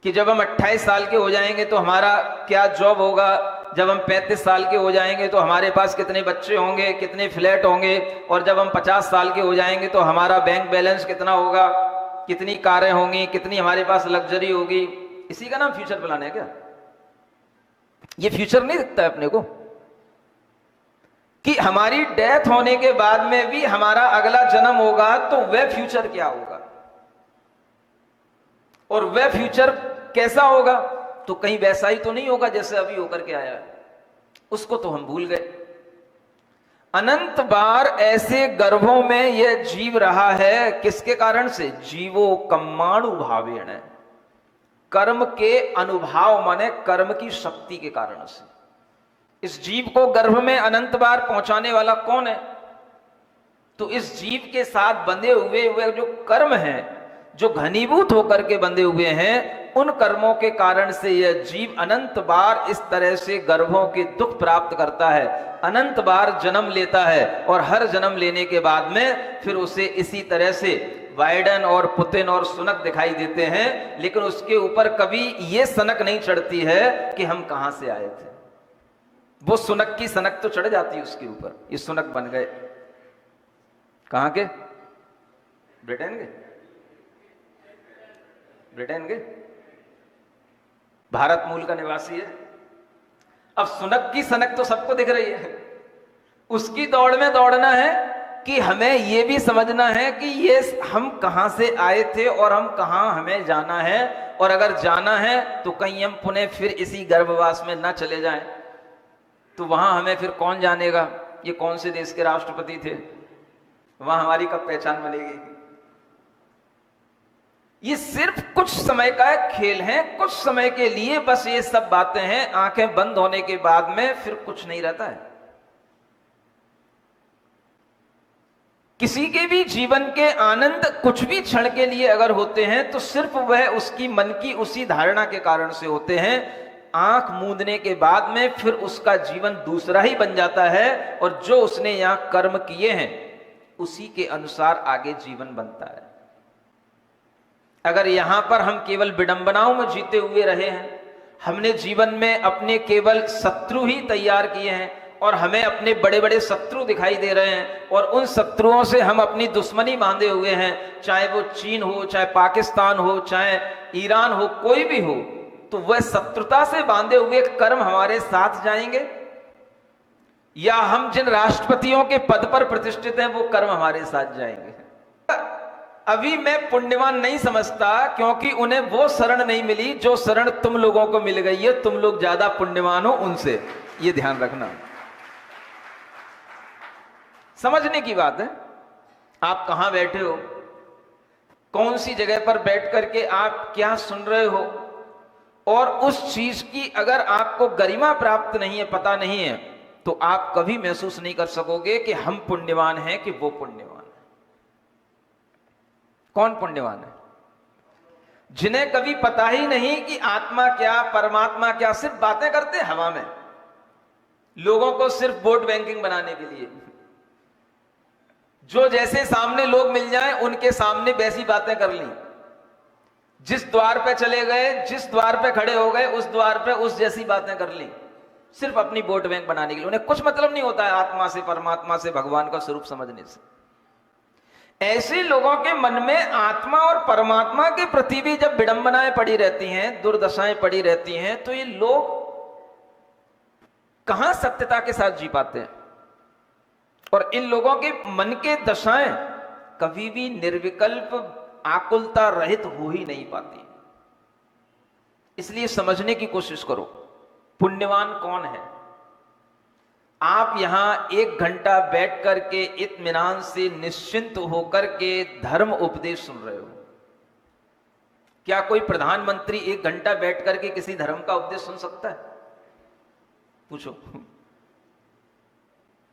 कि जब हम 28 साल के हो जाएंगे तो हमारा क्या जॉब होगा, जब हम 35 साल के हो जाएंगे तो हमारे पास कितने बच्चे होंगे, कितने फ्लैट होंगे, और जब हम 50 साल के हो जाएंगे तो हमारा बैंक बैलेंस कितना होगा, कितनी कारें होंगी, कितनी हमारे पास लग्जरी होगी। इसी का नाम फ्यूचर प्लान है क्या? ये फ्यूचर नहीं दिखता है अपने को कि हमारी डेथ होने के बाद में भी हमारा अगला जन्म होगा तो वह फ्यूचर क्या होगा, और वह फ्यूचर कैसा होगा? तो कहीं वैसा ही तो नहीं होगा जैसे अभी होकर के आया है, उसको तो हम भूल गए। अनंत बार ऐसे गर्भों में यह जीव रहा है, किसके कारण से? जीवो कर्माणु भावेण, कर्म के अनुभाव माने कर्म की शक्ति के कारण से। इस जीव को गर्भ में अनंत बार पहुंचाने वाला कौन है? तो इस जीव के साथ बंधे हुए जो कर्म हैं, जो घनीभूत होकर के बंधे हुए हैं, उन कर्मों के कारण से यह जीव अनंत बार इस तरह से गर्भों के दुख प्राप्त करता है, अनंत बार जन्म लेता है, और हर जन्म लेने के बाद में फिर उसे इसी तरह से वाइडन और पुतिन और सुनक दिखाई देते हैं, लेकिन उसके ऊपर कभी यह सनक नहीं चढ़ती है कि हम कहां से आए थे। वो सुनक की सनक तो चढ़ जाती है उसके ऊपर, ये सुनक बन गए कहां के? ब्रिटेन के, ब्रिटेन के, भारत मूल का निवासी है। अब सुनक की सनक तो सबको दिख रही है, उसकी दौड़ में दौड़ना है कि हमें यह भी समझना है कि ये हम कहां से आए थे और हम कहां हमें जाना है, और अगर जाना है तो कहीं हम पुनः फिर इसी गर्भवास में ना चले जाएं, तो वहां हमें फिर कौन जानेगा ये कौन से देश के राष्ट्रपति थे, वहां हमारी कब पहचान बनेगी। ये सिर्फ कुछ समय का खेल है, कुछ समय के लिए बस ये सब बातें हैं, आंखें बंद होने के बाद में फिर कुछ नहीं रहता है। किसी के भी जीवन के आनंद कुछ भी क्षण के लिए अगर होते हैं तो सिर्फ वह उसकी मन की उसी धारणा के कारण से होते हैं। आंख मूंदने के बाद में फिर उसका जीवन दूसरा ही बन जाता है, और जो उसने यहां कर्म किए हैं उसी के अनुसार आगे जीवन बनता है। अगर यहां पर हम केवल विडंबनाओं में जीते हुए रहे हैं, हमने जीवन में अपने केवल शत्रु ही तैयार किए हैं और हमें अपने बड़े बड़े शत्रु दिखाई दे रहे हैं, और उन शत्रुओं से हम अपनी दुश्मनी बांधे हुए हैं, चाहे वो चीन हो, चाहे पाकिस्तान हो, चाहे ईरान हो, कोई भी हो, तो वह शत्रुता से बांधे हुए कर्म हमारे साथ जाएंगे, या हम जिन राष्ट्रपतियों के पद पर प्रतिष्ठित हैं वो कर्म हमारे साथ जाएंगे। अभी मैं पुण्यवान नहीं समझता, क्योंकि उन्हें वो शरण नहीं मिली जो शरण तुम लोगों को मिल गई है। तुम लोग ज्यादा पुण्यवान हो उनसे, ये ध्यान रखना। समझने की बात है, आप कहां बैठे हो, कौन सी जगह पर बैठ करके आप क्या सुन रहे हो, और उस चीज की अगर आपको गरिमा प्राप्त नहीं है, पता नहीं है, तो आप कभी महसूस नहीं कर सकोगे कि हम पुण्यवान हैं कि वो पुण्यवान है। कौन पुण्यवान है? जिन्हें कभी पता ही नहीं कि आत्मा क्या, परमात्मा क्या, सिर्फ बातें करते हवा में, लोगों को सिर्फ वोट बैंकिंग बनाने के लिए, जो जैसे सामने लोग मिल जाएं उनके सामने वैसी बातें कर ली, जिस द्वार पे चले गए, जिस द्वार पे खड़े हो गए, उस द्वार पे उस जैसी बातें कर ली, सिर्फ अपनी वोट बैंक बनाने के लिए। उन्हें कुछ मतलब नहीं होता है आत्मा से, परमात्मा से, भगवान का स्वरूप समझने से। ऐसे लोगों के मन में आत्मा और परमात्मा के प्रति भी जब विडंबनाएं पड़ी रहती हैं, दुर्दशाएं पड़ी रहती हैं, तो ये लोग कहां सत्यता के साथ जी पाते हैं। और इन लोगों के मन के दशाएं कभी भी निर्विकल्प, आकुलता रहित हो ही नहीं पाती। इसलिए समझने की कोशिश करो, पुण्यवान कौन है। आप यहां 1 घंटा बैठ करके इत्मीनान से निश्चिंत होकर के धर्म उपदेश सुन रहे हो। क्या कोई प्रधानमंत्री 1 घंटा बैठ करके किसी धर्म का उपदेश सुन सकता है? पूछो।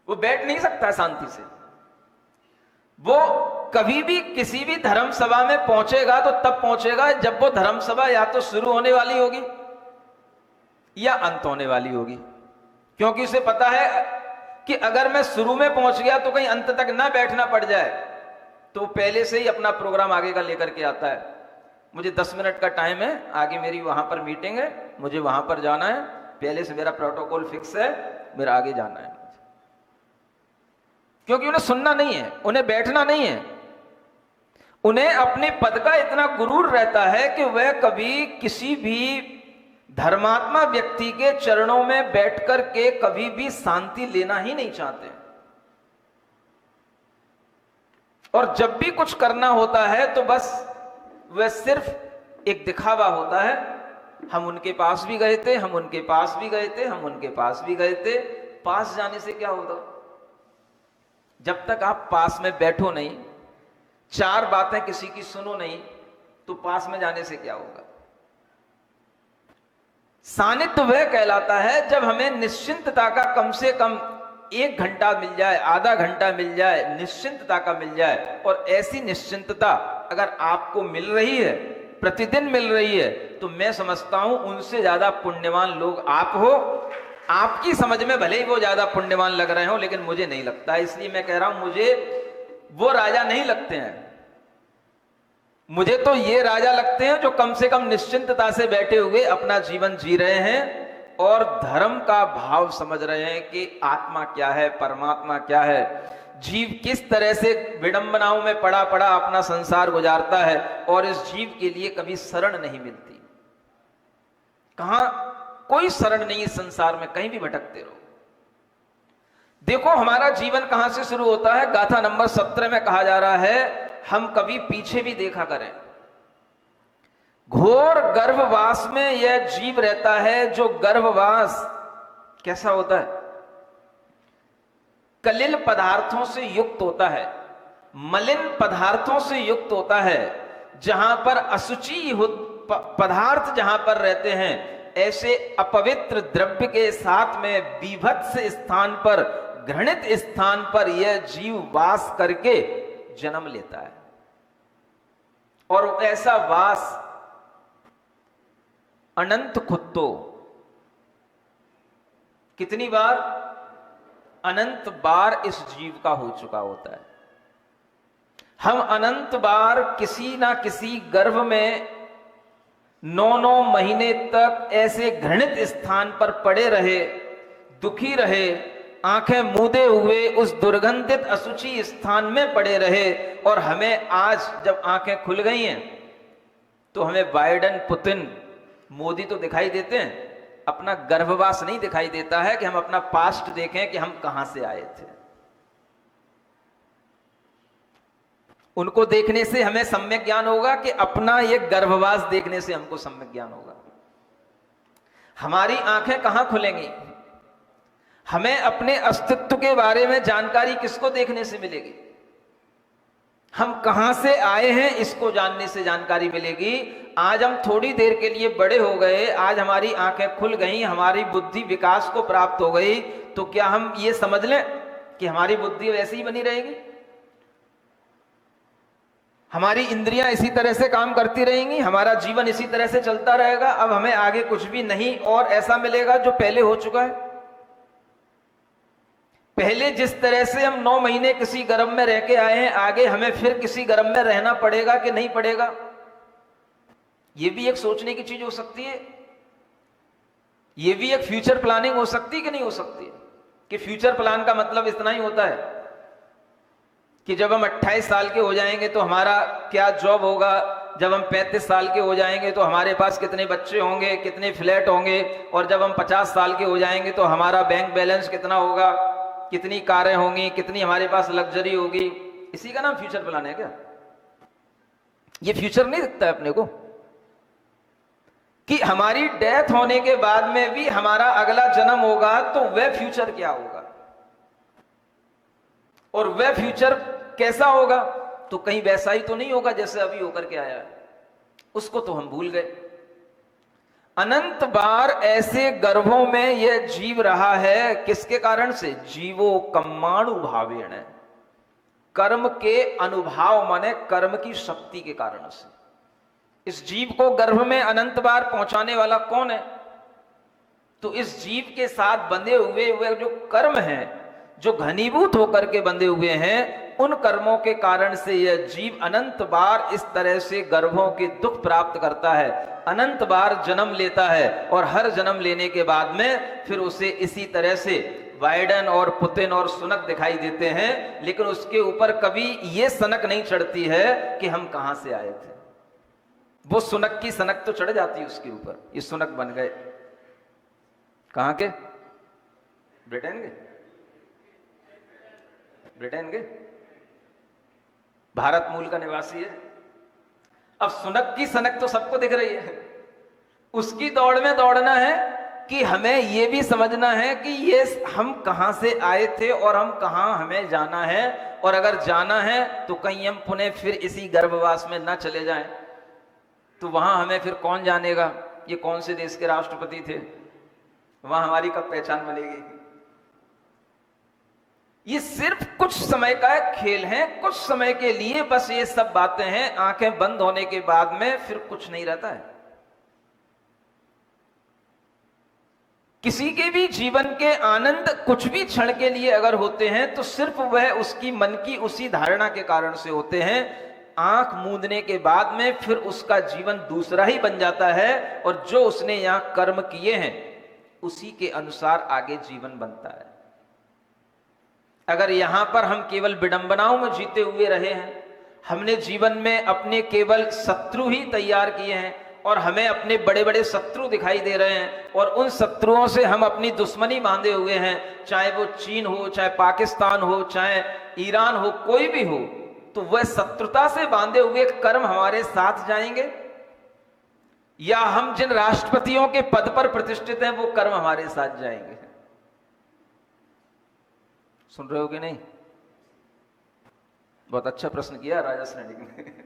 वो बैठ नहीं सकता शांति से। वो कभी भी किसी भी धर्म सभा में पहुंचेगा तो तब पहुंचेगा जब वो धर्म सभा या तो शुरू होने वाली होगी या अंत होने वाली होगी, क्योंकि उसे पता है कि अगर मैं शुरू में पहुंच गया तो कहीं अंत तक ना बैठना पड़ जाए, तो पहले से ही अपना प्रोग्राम आगे का लेकर के आता है। मुझे 10 मिनट का टाइम है, आगे मेरी वहां पर मीटिंग है, मुझे वहां पर जाना है, पहले से मेरा प्रोटोकॉल फिक्स है, मेरा आगे जाना है। क्योंकि उन्हें सुनना नहीं है, उन्हें बैठना नहीं है, उन्हें अपने पद का इतना गुरूर रहता है कि वह कभी किसी भी धर्मात्मा व्यक्ति के चरणों में बैठकर के कभी भी शांति लेना ही नहीं चाहते। और जब भी कुछ करना होता है तो बस वह सिर्फ एक दिखावा होता है। हम उनके पास भी गए थे, हम उनके पास भी गए थे, हम उनके पास भी गए थे। पास जाने से क्या होता? जब तक आप पास में बैठो नहीं, चार बातें किसी की सुनो नहीं, तो पास में जाने से क्या होगा? सानिध्य वह कहलाता है जब हमें निश्चिंतता का कम से कम 1 घंटा मिल जाए, आधा घंटा मिल जाए, निश्चिंतता का मिल जाए। और ऐसी निश्चिंतता अगर आपको मिल रही है, प्रतिदिन मिल रही है, तो मैं समझता हूं उनसे ज्यादा पुण्यवान लोग आप हो। आपकी समझ में भले ही वो ज्यादा पुण्यवान लग रहे हो, लेकिन मुझे नहीं लगता। इसलिए मैं कह रहा हूं मुझे वो राजा नहीं लगते हैं, मुझे तो ये राजा लगते हैं जो कम से कम निश्चिंतता से बैठे हुए अपना जीवन जी रहे हैं और धर्म का भाव समझ रहे हैं कि आत्मा क्या है, परमात्मा क्या है, जीव किस तरह से विडंबनाओं में पड़ा पड़ा अपना संसार गुजारता है और इस जीव के लिए कभी शरण नहीं मिलती। कहां कोई शरण नहीं इस संसार में, कहीं भी भटकते रहो। देखो हमारा जीवन कहां से शुरू होता है। गाथा नंबर 17 में कहा जा रहा है, हम कभी पीछे भी देखा करें। घोर गर्भवास में यह जीव रहता है। जो गर्भवास कैसा होता है? कलिल पदार्थों से युक्त होता है, मलिन पदार्थों से युक्त होता है। जहां पर असुचि पदार्थ जहां पर रहते हैं, ऐसे अपवित्र द्रव्य के साथ में बीभत्स स्थान पर, घृणित स्थान पर यह जीव वास करके जन्म लेता है। और ऐसा वास अनंत खुत्तो, कितनी बार? अनंत बार इस जीव का हो चुका होता है। हम अनंत बार किसी ना किसी गर्भ में 9-9 महीने तक ऐसे घृणित स्थान पर पड़े रहे, दुखी रहे, आंखें मूंदे हुए उस दुर्गंधित असुचि स्थान में पड़े रहे। और हमें आज जब आंखें खुल गई हैं तो हमें बाइडेन, पुतिन, मोदी तो दिखाई देते हैं, अपना गर्भवास नहीं दिखाई देता है कि हम अपना पास्ट देखें कि हम कहां से आए थे। उनको देखने से हमें सम्यक ज्ञान होगा कि अपना ये गर्भवास देखने से हमको सम्यक ज्ञान होगा। हमारी आंखें कहां खुलेंगी? हमें अपने अस्तित्व के बारे में जानकारी किसको देखने से मिलेगी? हम कहां से आए हैं इसको जानने से जानकारी मिलेगी। आज हम थोड़ी देर के लिए बड़े हो गए, आज हमारी आंखें खुल गई, हमारी बुद्धि विकास को प्राप्त हो गई, तो क्या हम ये समझ लें कि हमारी बुद्धि वैसी ही बनी रहेगी? हमारी इंद्रियां इसी तरह से काम करती रहेंगी, हमारा जीवन इसी तरह से चलता रहेगा? अब हमें आगे कुछ भी नहीं और ऐसा मिलेगा जो पहले हो चुका है। पहले जिस तरह से हम 9 महीने किसी गर्भ में रह के आए हैं, आगे हमें फिर किसी गर्भ में रहना पड़ेगा कि नहीं पड़ेगा? यह भी एक सोचने की चीज हो सकती है। यह भी एक फ्यूचर प्लानिंग हो सकती है कि नहीं हो सकती है? कि फ्यूचर प्लान का मतलब इतना ही होता है कि जब हम 28 साल के हो जाएंगे तो हमारा क्या जॉब होगा, जब हम 35 साल के हो जाएंगे तो हमारे पास कितने बच्चे होंगे, कितने फ्लैट होंगे, और जब हम 50 साल के हो जाएंगे तो हमारा बैंक बैलेंस कितना होगा, कितनी कारें होंगी, कितनी हमारे पास लग्जरी होगी। इसी का नाम फ्यूचर प्लान है क्या? ये फ्यूचर नहीं दिखता है अपने को कि हमारी डेथ होने के बाद में भी हमारा अगला जन्म होगा, तो वह फ्यूचर क्या होगा और वह फ्यूचर कैसा होगा? तो कहीं वैसा ही तो नहीं होगा जैसे अभी होकर के आया है, उसको तो हम भूल गए। अनंत बार ऐसे गर्भों में यह जीव रहा है, किसके कारण से? जीवो कर्माणु भावेण, कर्म के अनुभाव माने कर्म की शक्ति के कारण से। इस जीव को गर्भ में अनंत बार पहुंचाने वाला कौन है? तो इस जीव के साथ बंधे हुए जो कर्म हैं, जो घनीभूत होकर के बंधे हुए हैं, उन कर्मों के कारण से यह जीव अनंत बार इस तरह से गर्भों के दुख प्राप्त करता है, अनंत बार जन्म लेता है, और हर जन्म लेने के बाद में फिर उसे इसी तरह से वाइडन और पुतिन और सुनक दिखाई देते हैं, लेकिन उसके ऊपर कभी ये सनक नहीं चढ़ती है कि हम कहां से आए थे। वो सुनक की सनक तो चढ़ जाती है उसके ऊपर, ये सुनक बन गए कहां के? ब्रिटेन के, ब्रिटेन के, भारत मूल का निवासी है। अब सुनक की सनक तो सबको दिख रही है, उसकी दौड़ में दौड़ना है कि हमें यह भी समझना है कि ये हम कहां से आए थे और हम कहां हमें जाना है, और अगर जाना है तो कहीं हम पुनः फिर इसी गर्भवास में न चले जाएं, तो वहां हमें फिर कौन जानेगा ये कौन से देश के राष्ट्रपति थे, वहां हमारी कब पहचान बनेगी। ये सिर्फ कुछ समय का खेल है, कुछ समय के लिए बस ये सब बातें हैं, आंखें बंद होने के बाद में फिर कुछ नहीं रहता है। किसी के भी जीवन के आनंद कुछ भी क्षण के लिए अगर होते हैं तो सिर्फ वह उसकी मन की उसी धारणा के कारण से होते हैं। आंख मूंदने के बाद में फिर उसका जीवन दूसरा ही बन जाता है, और जो उसने यहां कर्म किए हैं उसी के अनुसार आगे जीवन बनता है। अगर यहां पर हम केवल विडंबनाओं में जीते हुए रहे हैं, हमने जीवन में अपने केवल शत्रु ही तैयार किए हैं और हमें अपने बड़े बड़े शत्रु दिखाई दे रहे हैं, और उन शत्रुओं से हम अपनी दुश्मनी बांधे हुए हैं, चाहे वो चीन हो, चाहे पाकिस्तान हो, चाहे ईरान हो, कोई भी हो, तो वह शत्रुता से बांधे हुए कर्म हमारे साथ जाएंगे, या हम जिन राष्ट्रपतियों के पद पर प्रतिष्ठित हैं वो कर्म हमारे साथ जाएंगे। सुन रहे हो कि नहीं? बहुत अच्छा प्रश्न किया राजा श्रेणी ने।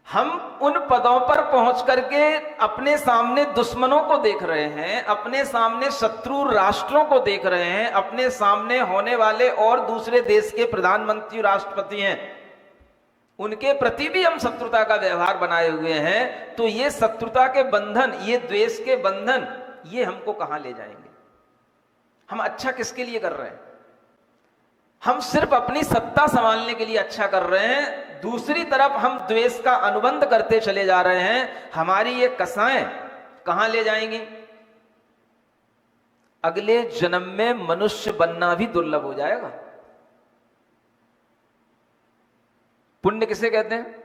हम उन पदों पर पहुंच करके अपने सामने दुश्मनों को देख रहे हैं, अपने सामने शत्रु राष्ट्रों को देख रहे हैं, अपने सामने होने वाले और दूसरे देश के प्रधानमंत्री राष्ट्रपति हैं, उनके प्रति भी हम शत्रुता का व्यवहार बनाए हुए हैं। तो ये शत्रुता के बंधन, ये द्वेष के बंधन, ये हमको कहां ले जाएंगे? हम अच्छा किसके लिए कर रहे हैं? हम सिर्फ अपनी सत्ता संभालने के लिए अच्छा कर रहे हैं, दूसरी तरफ हम द्वेष का अनुबंध करते चले जा रहे हैं। हमारी ये कसाएं कहां ले जाएंगी? अगले जन्म में मनुष्य बनना भी दुर्लभ हो जाएगा। पुण्य किसे कहते हैं?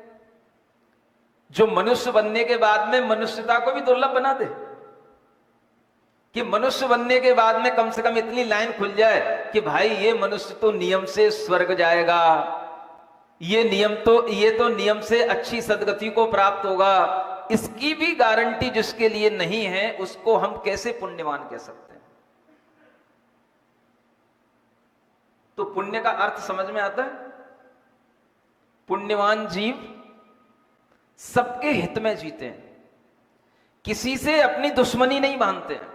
जो मनुष्य बनने के बाद में मनुष्यता को भी दुर्लभ बना दे, कि मनुष्य बनने के बाद में कम से कम इतनी लाइन खुल जाए कि भाई ये मनुष्य तो नियम से स्वर्ग जाएगा, ये तो नियम से अच्छी सदगति को प्राप्त होगा। इसकी भी गारंटी जिसके लिए नहीं है उसको हम कैसे पुण्यवान कह सकते हैं? तो पुण्य का अर्थ समझ में आता है? पुण्यवान जीव सबके हित में जीते हैं, किसी से अपनी दुश्मनी नहीं बांधते हैं,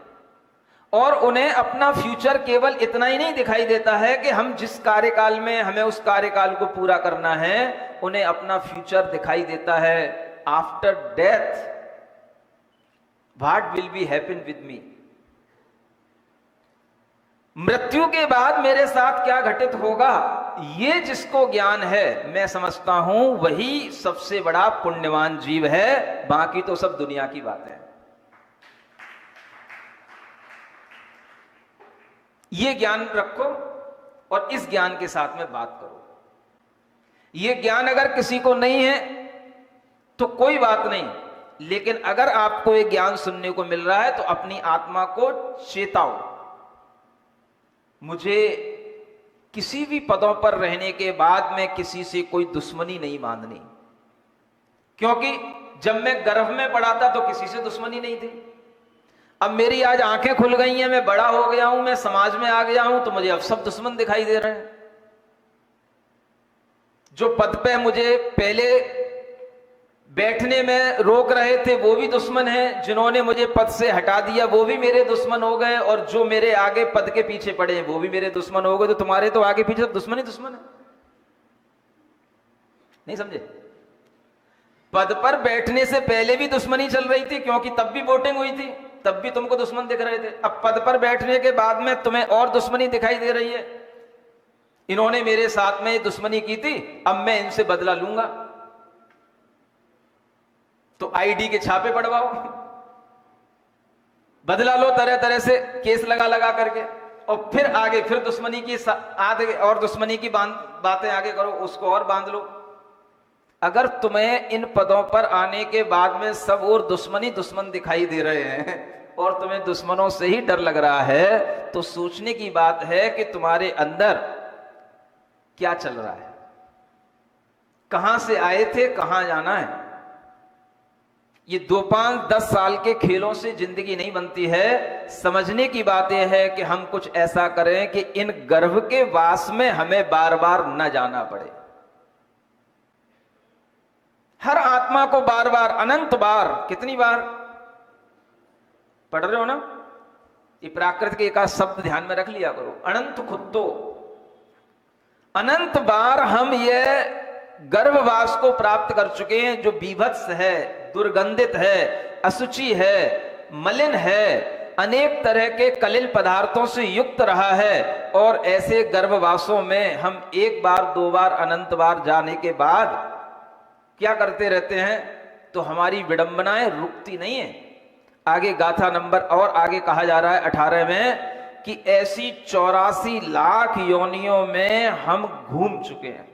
और उन्हें अपना फ्यूचर केवल इतना ही नहीं दिखाई देता है कि हम जिस कार्यकाल में हमें उस कार्यकाल को पूरा करना है, उन्हें अपना फ्यूचर दिखाई देता है after death what will be happen with me, मृत्यु के बाद मेरे साथ क्या घटित होगा, ये जिसको ज्ञान है, मैं समझता हूं वही सबसे बड़ा पुण्यवान जीव है। बाकी तो सब दुनिया की बात है। ये ज्ञान रखो और इस ज्ञान के साथ में बात करो। ये ज्ञान अगर किसी को नहीं है तो कोई बात नहीं, लेकिन अगर आपको ये ज्ञान सुनने को मिल रहा है तो अपनी आत्मा को चेताओ, मुझे किसी भी पदों पर रहने के बाद में किसी से कोई दुश्मनी नहीं बांधनी, क्योंकि जब मैं गर्भ में पड़ा था तो किसी से दुश्मनी नहीं थी। अब मेरी आज आंखें खुल गई हैं, मैं बड़ा हो गया हूं, मैं समाज में आ गया हूं, तो मुझे अब सब दुश्मन दिखाई दे रहे हैं। जो पद पे मुझे पहले बैठने में रोक रहे थे वो भी दुश्मन हैं, जिन्होंने मुझे पद से हटा दिया वो भी मेरे दुश्मन हो गए, और जो मेरे आगे पद के पीछे पड़े हैं वो भी मेरे दुश्मन हो गए। तो तुम्हारे तो आगे पीछे दुश्मन ही दुश्मन है। नहीं समझे? पद पर बैठने से पहले भी दुश्मनी चल रही थी, क्योंकि तब भी वोटिंग हुई थी, तब भी तुमको दुश्मन दिख रहे थे। अब पद पर बैठने के बाद में तुम्हें और दुश्मनी दिखाई दे रही है। इन्होंने मेरे साथ में दुश्मनी की थी, अब मैं इनसे बदला लूंगा। तो आईडी के छापे पड़वाओ, बदला लो, तरह तरह से केस लगा लगा करके, और फिर आगे फिर दुश्मनी की आगे और दुश्मनी की बातें आगे करो, उसको और बांध लो। अगर तुम्हें इन पदों पर आने के बाद में सब और दुश्मनी दुश्मन दिखाई दे रहे हैं और तुम्हें दुश्मनों से ही डर लग रहा है, तो सोचने की बात है कि तुम्हारे अंदर क्या चल रहा है, कहां से आए थे, कहां जाना है। ये 2, 5, 10 साल के खेलों से जिंदगी नहीं बनती है। समझने की बात यह है कि हम कुछ ऐसा करें कि इन गर्भ के वास में हमें बार बार न जाना पड़े। हर आत्मा को बार बार, अनंत बार, कितनी बार पढ़ रहे हो ना, ये प्राकृत के एक शब्द ध्यान में रख लिया करो, अनंत खुद्दो, अनंत बार हम ये गर्भवास को प्राप्त कर चुके हैं, जो बीभत्स है, दुर्गंधित है, असुचि है, मलिन है, अनेक तरह के कलिल पदार्थों से युक्त रहा है। और ऐसे गर्भवासों में हम 1 बार 2 बार अनंत बार जाने के बाद क्या करते रहते हैं, तो हमारी विडंबनाएं रुकती नहीं है। आगे गाथा नंबर और आगे कहा जा रहा है 18 में कि ऐसी 84 लाख योनियों में हम घूम चुके हैं।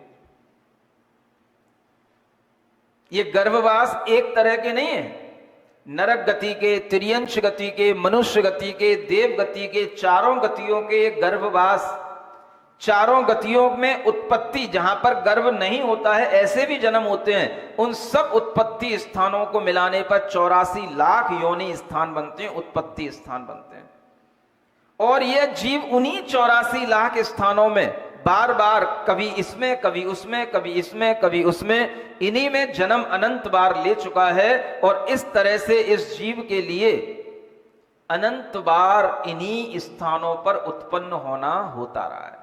ये गर्भवास एक तरह के नहीं है, नरक गति के, त्रियंश गति के, मनुष्य गति के, देव गति के, चारों गतियों के गर्भवास, चारों गतियों में उत्पत्ति, जहां पर गर्भ नहीं होता है ऐसे भी जन्म होते हैं, उन सब उत्पत्ति स्थानों को मिलाने पर 84 लाख योनि स्थान बनते हैं, उत्पत्ति स्थान बनते हैं। और यह जीव उन्हीं 84 लाख स्थानों में बार बार, कभी इसमें, कभी उसमें, कभी इसमें, कभी उसमें, इन्हीं में जन्म अनंत बार ले चुका है। और इस तरह से इस जीव के लिए अनंत बार इन्हीं स्थानों पर उत्पन्न होना होता रहा है।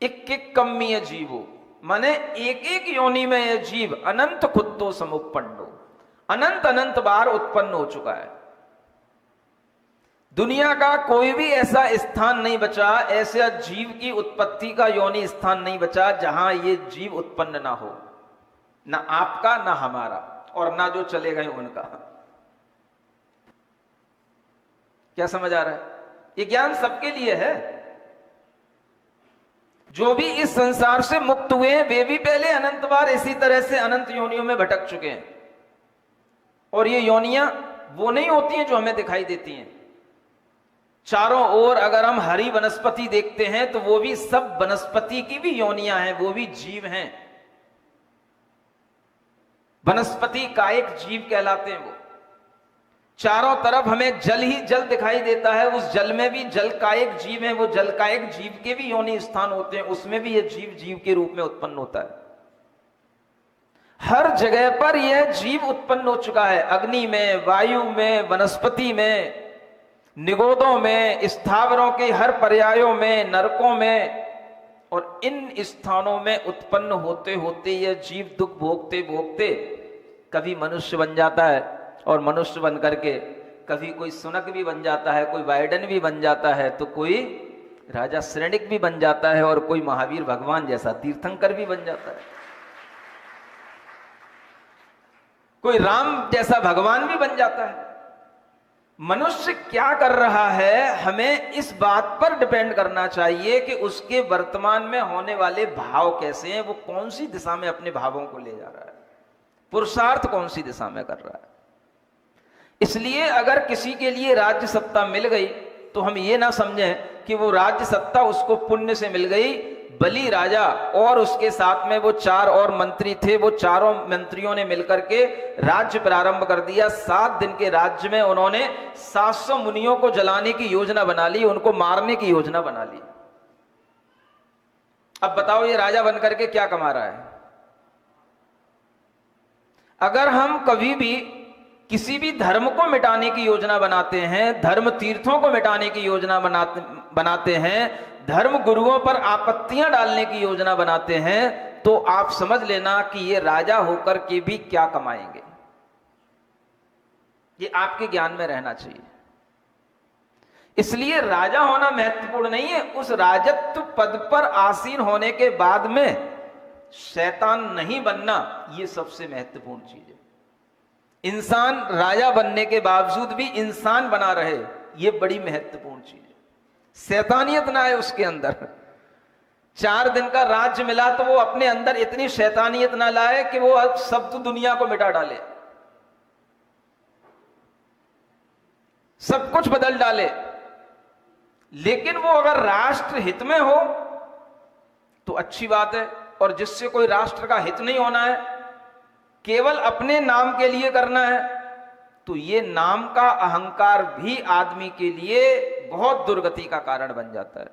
एक कम्मीय जीवो, माने एक एक योनि में यह जीव अनंत खुद्दो समुपन्नो, अनंत अनंत बार उत्पन्न हो चुका है। दुनिया का कोई भी ऐसा स्थान नहीं बचा, ऐसा जीव की उत्पत्ति का योनि स्थान नहीं बचा जहां ये जीव उत्पन्न ना हो, ना आपका, ना हमारा, और ना जो चले गए उनका। क्या समझ आ रहा है? ये ज्ञान सबके लिए है। जो भी इस संसार से मुक्त हुए हैं वे भी पहले अनंत बार इसी तरह से अनंत योनियों में भटक चुके हैं। और ये योनियां वो नहीं होती हैं जो हमें दिखाई देती हैं। चारों ओर अगर हम हरी वनस्पति देखते हैं तो वो भी सब वनस्पति की भी योनियां हैं, वो भी जीव हैं। वनस्पति कायिक जीव कहलाते हैं वो। चारों तरफ हमें जल ही जल दिखाई देता है, उस जल में भी जल कायिक जीव है, वो जल कायिक जीव के भी योनि स्थान होते हैं, उसमें भी यह जीव जीव के रूप में उत्पन्न होता है। हर जगह पर यह जीव उत्पन्न हो चुका है, अग्नि में, वायु में, वनस्पति में, निगोदों में, स्थावरों के हर पर्यायों में, नरकों में। और इन स्थानों में उत्पन्न होते होते यह जीव दुख भोगते भोगते कभी मनुष्य बन जाता है, और मनुष्य बन करके कभी कोई सुनक भी बन जाता है, कोई वाइडन भी बन जाता है, तो कोई राजा श्रेणिक भी बन जाता है, और कोई महावीर भगवान जैसा तीर्थंकर भी बन जाता है, कोई राम जैसा भगवान भी बन जाता है। मनुष्य क्या कर रहा है, हमें इस बात पर डिपेंड करना चाहिए कि उसके वर्तमान में होने वाले भाव कैसे हैं, वो कौन सी दिशा में अपने भावों को ले जा रहा है, पुरुषार्थ कौन सी दिशा में कर रहा है। इसलिए अगर किसी के लिए राज्य सत्ता मिल गई तो हम ये ना समझें कि वो राज्य सत्ता उसको पुण्य से मिल गई। बलि राजा और उसके साथ में वो 4 और मंत्री थे, वो चारों मंत्रियों ने मिलकर के राज्य प्रारंभ कर दिया। 7 दिन के राज्य में उन्होंने 700 मुनियों को जलाने की योजना बना ली, उनको मारने की योजना बना ली। अब बताओ ये राजा बनकर के क्या कमा रहा है? अगर हम कभी भी किसी भी धर्म को मिटाने की योजना बनाते हैं, धर्म तीर्थों को मिटाने की योजना बनाते हैं, धर्म गुरुओं पर आपत्तियां डालने की योजना बनाते हैं, तो आप समझ लेना कि ये राजा होकर के भी क्या कमाएंगे। ये आपके ज्ञान में रहना चाहिए। इसलिए राजा होना महत्वपूर्ण नहीं है, उस राजत्व पद पर आसीन होने के बाद में शैतान नहीं बनना, यह सबसे महत्वपूर्ण चीज है। इंसान राजा बनने के बावजूद भी इंसान बना रहे, यह बड़ी महत्वपूर्ण चीज है। शैतानियत ना है उसके अंदर। 4 दिन का राज्य मिला तो वो अपने अंदर इतनी शैतानियत ना लाए कि वो सब तो दुनिया को मिटा डाले, सब कुछ बदल डाले। लेकिन वो अगर राष्ट्र हित में हो तो अच्छी बात है, और जिससे कोई राष्ट्र का हित नहीं होना है, केवल अपने नाम के लिए करना है, तो ये नाम का अहंकार भी आदमी के लिए बहुत दुर्गति का कारण बन जाता है।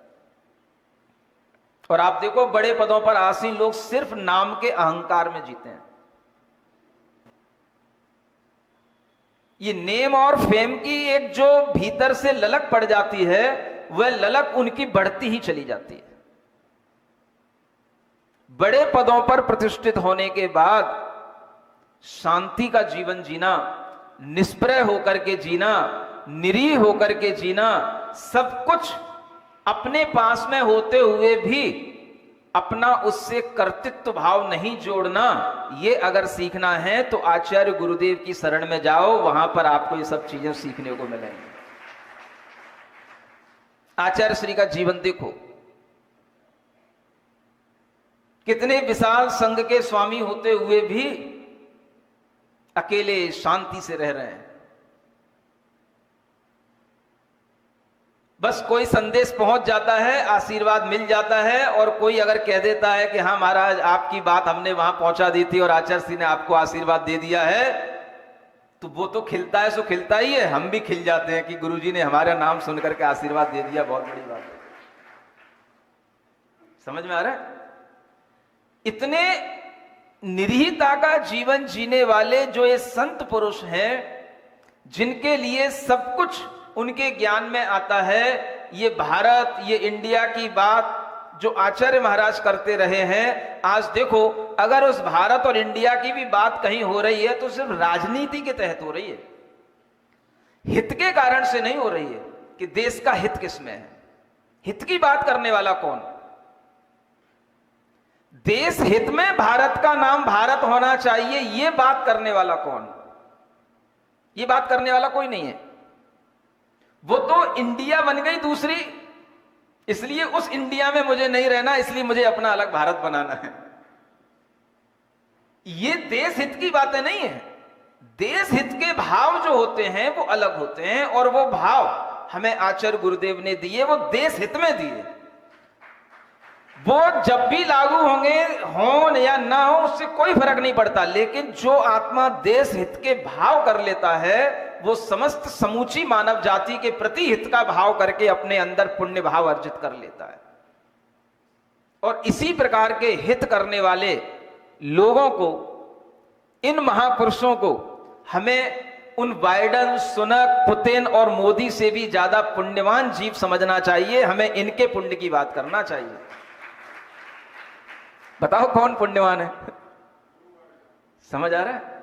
और आप देखो बड़े पदों पर आसीन लोग सिर्फ नाम के अहंकार में जीते हैं। ये नेम और फेम की एक जो भीतर से ललक पड़ जाती है, वह ललक उनकी बढ़ती ही चली जाती है। बड़े पदों पर प्रतिष्ठित होने के बाद शांति का जीवन जीना, निष्प्रय होकर के जीना, निरीह होकर के जीना, सब कुछ अपने पास में होते हुए भी अपना उससे कर्तृत्व भाव नहीं जोड़ना, ये अगर सीखना है तो आचार्य गुरुदेव की शरण में जाओ, वहां पर आपको ये सब चीजें सीखने को मिलेंगी। आचार्य श्री का जीवन देखो, कितने विशाल संघ के स्वामी होते हुए भी अकेले शांति से रह रहे हैं। बस कोई संदेश पहुंच जाता है, आशीर्वाद मिल जाता है, और कोई अगर कह देता है कि हाँ महाराज आपकी बात हमने वहां पहुंचा दी थी और आचार्य श्री ने आपको आशीर्वाद दे दिया है, तो वो तो खिलता है, सो खिलता ही है। हम भी खिल जाते हैं कि गुरुजी ने हमारा नाम सुनकर के आशीर्वाद दे दिया, बहुत बड़ी बात है। समझ में आ रहा है? इतने निरीहता का जीवन जीने वाले जो ये संत पुरुष हैं, जिनके लिए सब कुछ उनके ज्ञान में आता है, ये भारत, ये इंडिया की बात जो आचार्य महाराज करते रहे हैं, आज देखो अगर उस भारत और इंडिया की भी बात कहीं हो रही है तो सिर्फ राजनीति के तहत हो रही है, हित के कारण से नहीं हो रही है कि देश का हित किसमें है। हित की बात करने वाला कौन? देश हित में भारत का नाम भारत होना चाहिए, यह बात करने वाला कौन? यह बात करने वाला कोई नहीं है। वो तो इंडिया बन गई दूसरी, इसलिए उस इंडिया में मुझे नहीं रहना, इसलिए मुझे अपना अलग भारत बनाना है। ये देश हित की बातें नहीं है। देश हित के भाव जो होते हैं वो अलग होते हैं, और वो भाव हमें आचार्य गुरुदेव ने दिए, वो देश हित में दिए। वो जब भी लागू होंगे, हो या ना हो, उससे कोई फर्क नहीं पड़ता, लेकिन जो आत्मा देश हित के भाव कर लेता है, वो समस्त समूची मानव जाति के प्रति हित का भाव करके अपने अंदर पुण्य भाव अर्जित कर लेता है। और इसी प्रकार के हित करने वाले लोगों को, इन महापुरुषों को, हमें उन बाइडेन, सुनक, पुतिन और मोदी से भी ज्यादा पुण्यवान जीव समझना चाहिए। हमें इनके पुण्य की बात करना चाहिए। बताओ कौन पुण्यवान है? समझ आ रहा है?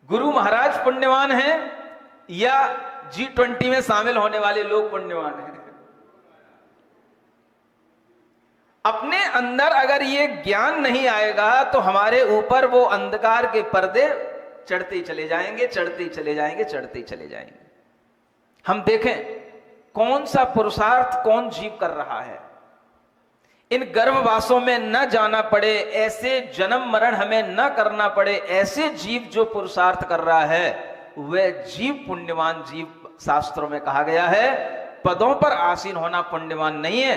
गुरु महाराज पुण्यवान हैं या G20 में शामिल होने वाले लोग पुण्यवान हैं? अपने अंदर अगर ये ज्ञान नहीं आएगा तो हमारे ऊपर वो अंधकार के पर्दे चढ़ते ही चले जाएंगे, चढ़ते ही चले जाएंगे, चढ़ते ही चले जाएंगे। हम देखें कौन सा पुरुषार्थ कौन जीव कर रहा है। इन गर्भवासों में न जाना पड़े, ऐसे जन्म मरण हमें न करना पड़े, ऐसे जीव जो पुरुषार्थ कर रहा है, वह जीव पुण्यवान जीव शास्त्रों में कहा गया है। पदों पर आसीन होना पुण्यवान नहीं है।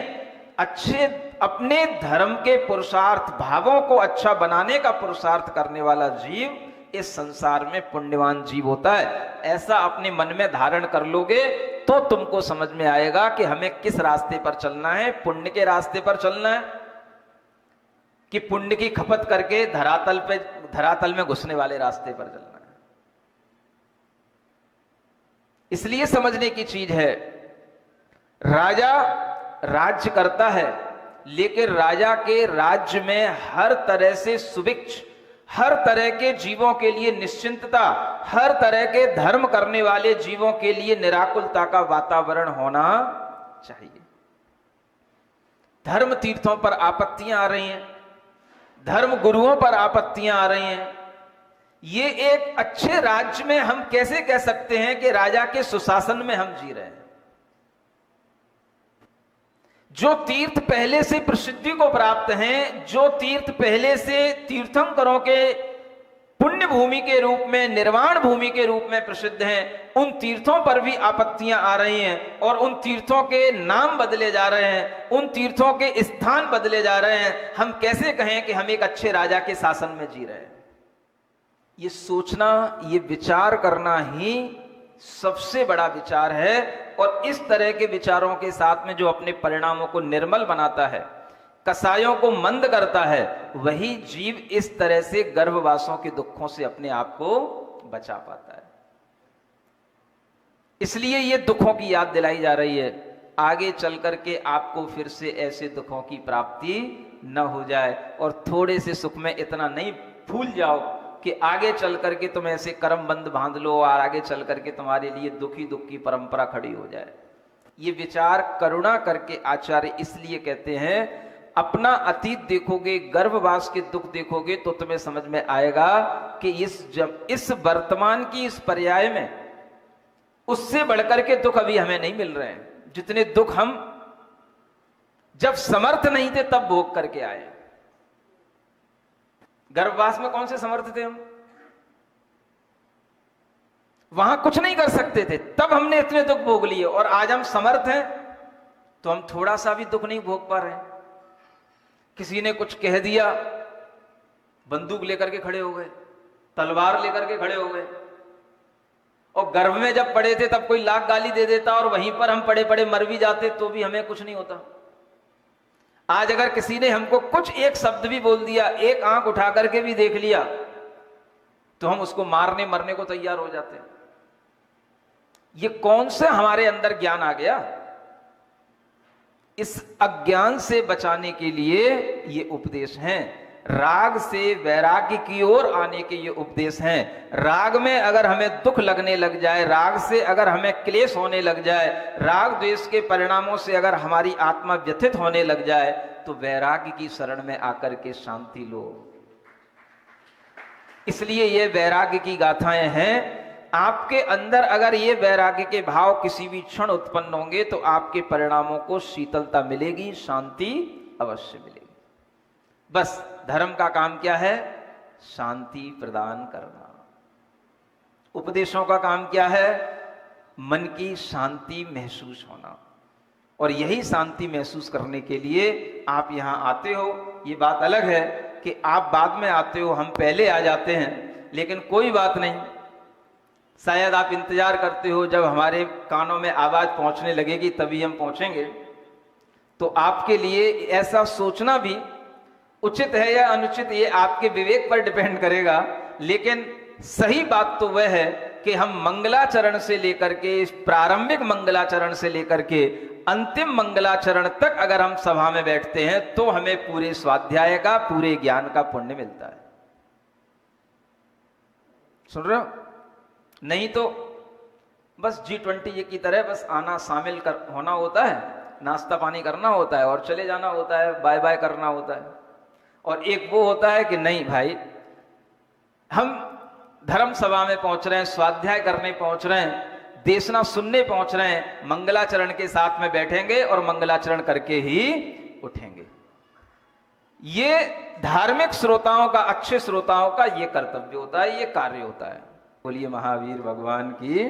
अच्छे अपने धर्म के पुरुषार्थ, भावों को अच्छा बनाने का पुरुषार्थ करने वाला जीव इस संसार में पुण्यवान जीव होता है। ऐसा अपने मन में धारण कर लोगे तो तुमको समझ में आएगा कि हमें किस रास्ते पर चलना है। पुण्य के रास्ते पर चलना है कि पुण्य की खपत करके धरातल में घुसने वाले रास्ते पर चलना है। इसलिए समझने की चीज है, राजा राज्य करता है, लेकिन राजा के राज्य में हर तरह से सुभिक्ष, हर तरह के जीवों के लिए निश्चिंतता, हर तरह के धर्म करने वाले जीवों के लिए निराकुलता का वातावरण होना चाहिए। धर्म तीर्थों पर आपत्तियां आ रही हैं, धर्म गुरुओं पर आपत्तियां आ रही हैं। ये एक अच्छे राज्य में हम कैसे कह सकते हैं कि राजा के सुशासन में हम जी रहे हैं? जो तीर्थ पहले से प्रसिद्धि को प्राप्त हैं, जो तीर्थ पहले से तीर्थंकरों के पुण्य भूमि के रूप में, निर्वाण भूमि के रूप में प्रसिद्ध हैं, उन तीर्थों पर भी आपत्तियां आ रही हैं और उन तीर्थों के नाम बदले जा रहे हैं, उन तीर्थों के स्थान बदले जा रहे हैं। हम कैसे कहें कि हम एक अच्छे राजा के शासन में जी रहे हैं? ये सोचना, ये विचार करना ही सबसे बड़ा विचार है। और इस तरह के विचारों के साथ में जो अपने परिणामों को निर्मल बनाता है, कसायों को मंद करता है, वही जीव इस तरह से गर्भवासों के दुखों से अपने आप को बचा पाता है। इसलिए ये दुखों की याद दिलाई जा रही है, आगे चल करके आपको फिर से ऐसे दुखों की प्राप्ति न हो जाए और थोड़े से सुख में इतना नहीं फूल जाओ कि आगे चल करके तुम ऐसे कर्म बंद बांध लो और आगे चल करके तुम्हारे लिए दुख की परंपरा खड़ी हो जाए। ये विचार करुणा करके आचार्य इसलिए कहते हैं, अपना अतीत देखोगे, गर्भवास के दुख देखोगे तो तुम्हें समझ में आएगा कि इस वर्तमान की इस पर्याय में उससे बढ़कर के दुख अभी हमें नहीं मिल रहे हैं, जितने दुख हम जब समर्थ नहीं थे तब भोग करके आए। गर्भवास में कौन से समर्थ थे हम? वहां कुछ नहीं कर सकते थे, तब हमने इतने दुख भोग लिए। और आज हम समर्थ हैं तो हम थोड़ा सा भी दुख नहीं भोग पा रहे। किसी ने कुछ कह दिया, बंदूक लेकर के खड़े हो गए, तलवार लेकर के खड़े हो गए। और गर्भ में जब पड़े थे तब कोई लाख गाली दे देता और वहीं पर हम पड़े पड़े मर भी जाते तो भी हमें कुछ नहीं होता। आज अगर किसी ने हमको कुछ एक शब्द भी बोल दिया, एक आंख उठा करके भी देख लिया, तो हम उसको मारने मरने को तैयार हो जाते हैं। ये कौन सा हमारे अंदर ज्ञान आ गया? इस अज्ञान से बचाने के लिए ये उपदेश हैं। राग से वैराग्य की ओर आने के ये उपदेश हैं। राग में अगर हमें दुख लगने लग जाए, राग से अगर हमें क्लेश होने लग जाए, राग द्वेष के परिणामों से अगर हमारी आत्मा व्यथित होने लग जाए, तो वैराग्य की शरण में आकर के शांति लो। इसलिए ये वैराग्य की गाथाएं हैं। आपके अंदर अगर ये वैराग्य के भाव किसी भी क्षण उत्पन्न होंगे तो आपके परिणामों को शीतलता मिलेगी, शांति अवश्य मिलेगी। बस धर्म का काम क्या है? शांति प्रदान करना। उपदेशों का काम क्या है? मन की शांति महसूस होना। और यही शांति महसूस करने के लिए आप यहां आते हो। ये बात अलग है कि आप बाद में आते हो, हम पहले आ जाते हैं, लेकिन कोई बात नहीं। शायद आप इंतजार करते हो जब हमारे कानों में आवाज पहुंचने लगेगी तभी हम पहुंचेंगे। तो आपके लिए ऐसा सोचना भी उचित है या अनुचित, ये आपके विवेक पर डिपेंड करेगा। लेकिन सही बात तो वह है कि हम मंगलाचरण से लेकर के, इस प्रारंभिक मंगलाचरण से लेकर के अंतिम मंगलाचरण तक अगर हम सभा में बैठते हैं तो हमें पूरे स्वाध्याय का, पूरे ज्ञान का पुण्य मिलता है। सुन रहे हो? नहीं तो बस G20 की तरह बस आना, शामिल होना होता है, नाश्ता पानी करना होता है और चले जाना होता है, बाय बाय करना होता है। और एक वो होता है कि नहीं भाई, हम धर्म सभा में पहुंच रहे हैं, स्वाध्याय करने पहुंच रहे हैं, देशना सुनने पहुंच रहे हैं, मंगलाचरण के साथ में बैठेंगे और मंगलाचरण करके ही उठेंगे। ये धार्मिक श्रोताओं का, अच्छे श्रोताओं का ये कर्तव्य होता है, ये कार्य होता है। बोलिए महावीर भगवान की।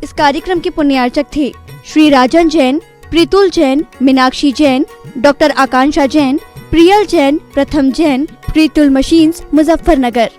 इस कार्यक्रम के पुण्यार्चक थे श्री राजन जैन, प्रीतुल जैन, मीनाक्षी जैन, डॉक्टर आकांक्षा जैन, प्रियल जैन, प्रथम जैन, प्रीतुल मशीन्स, मुजफ्फरनगर।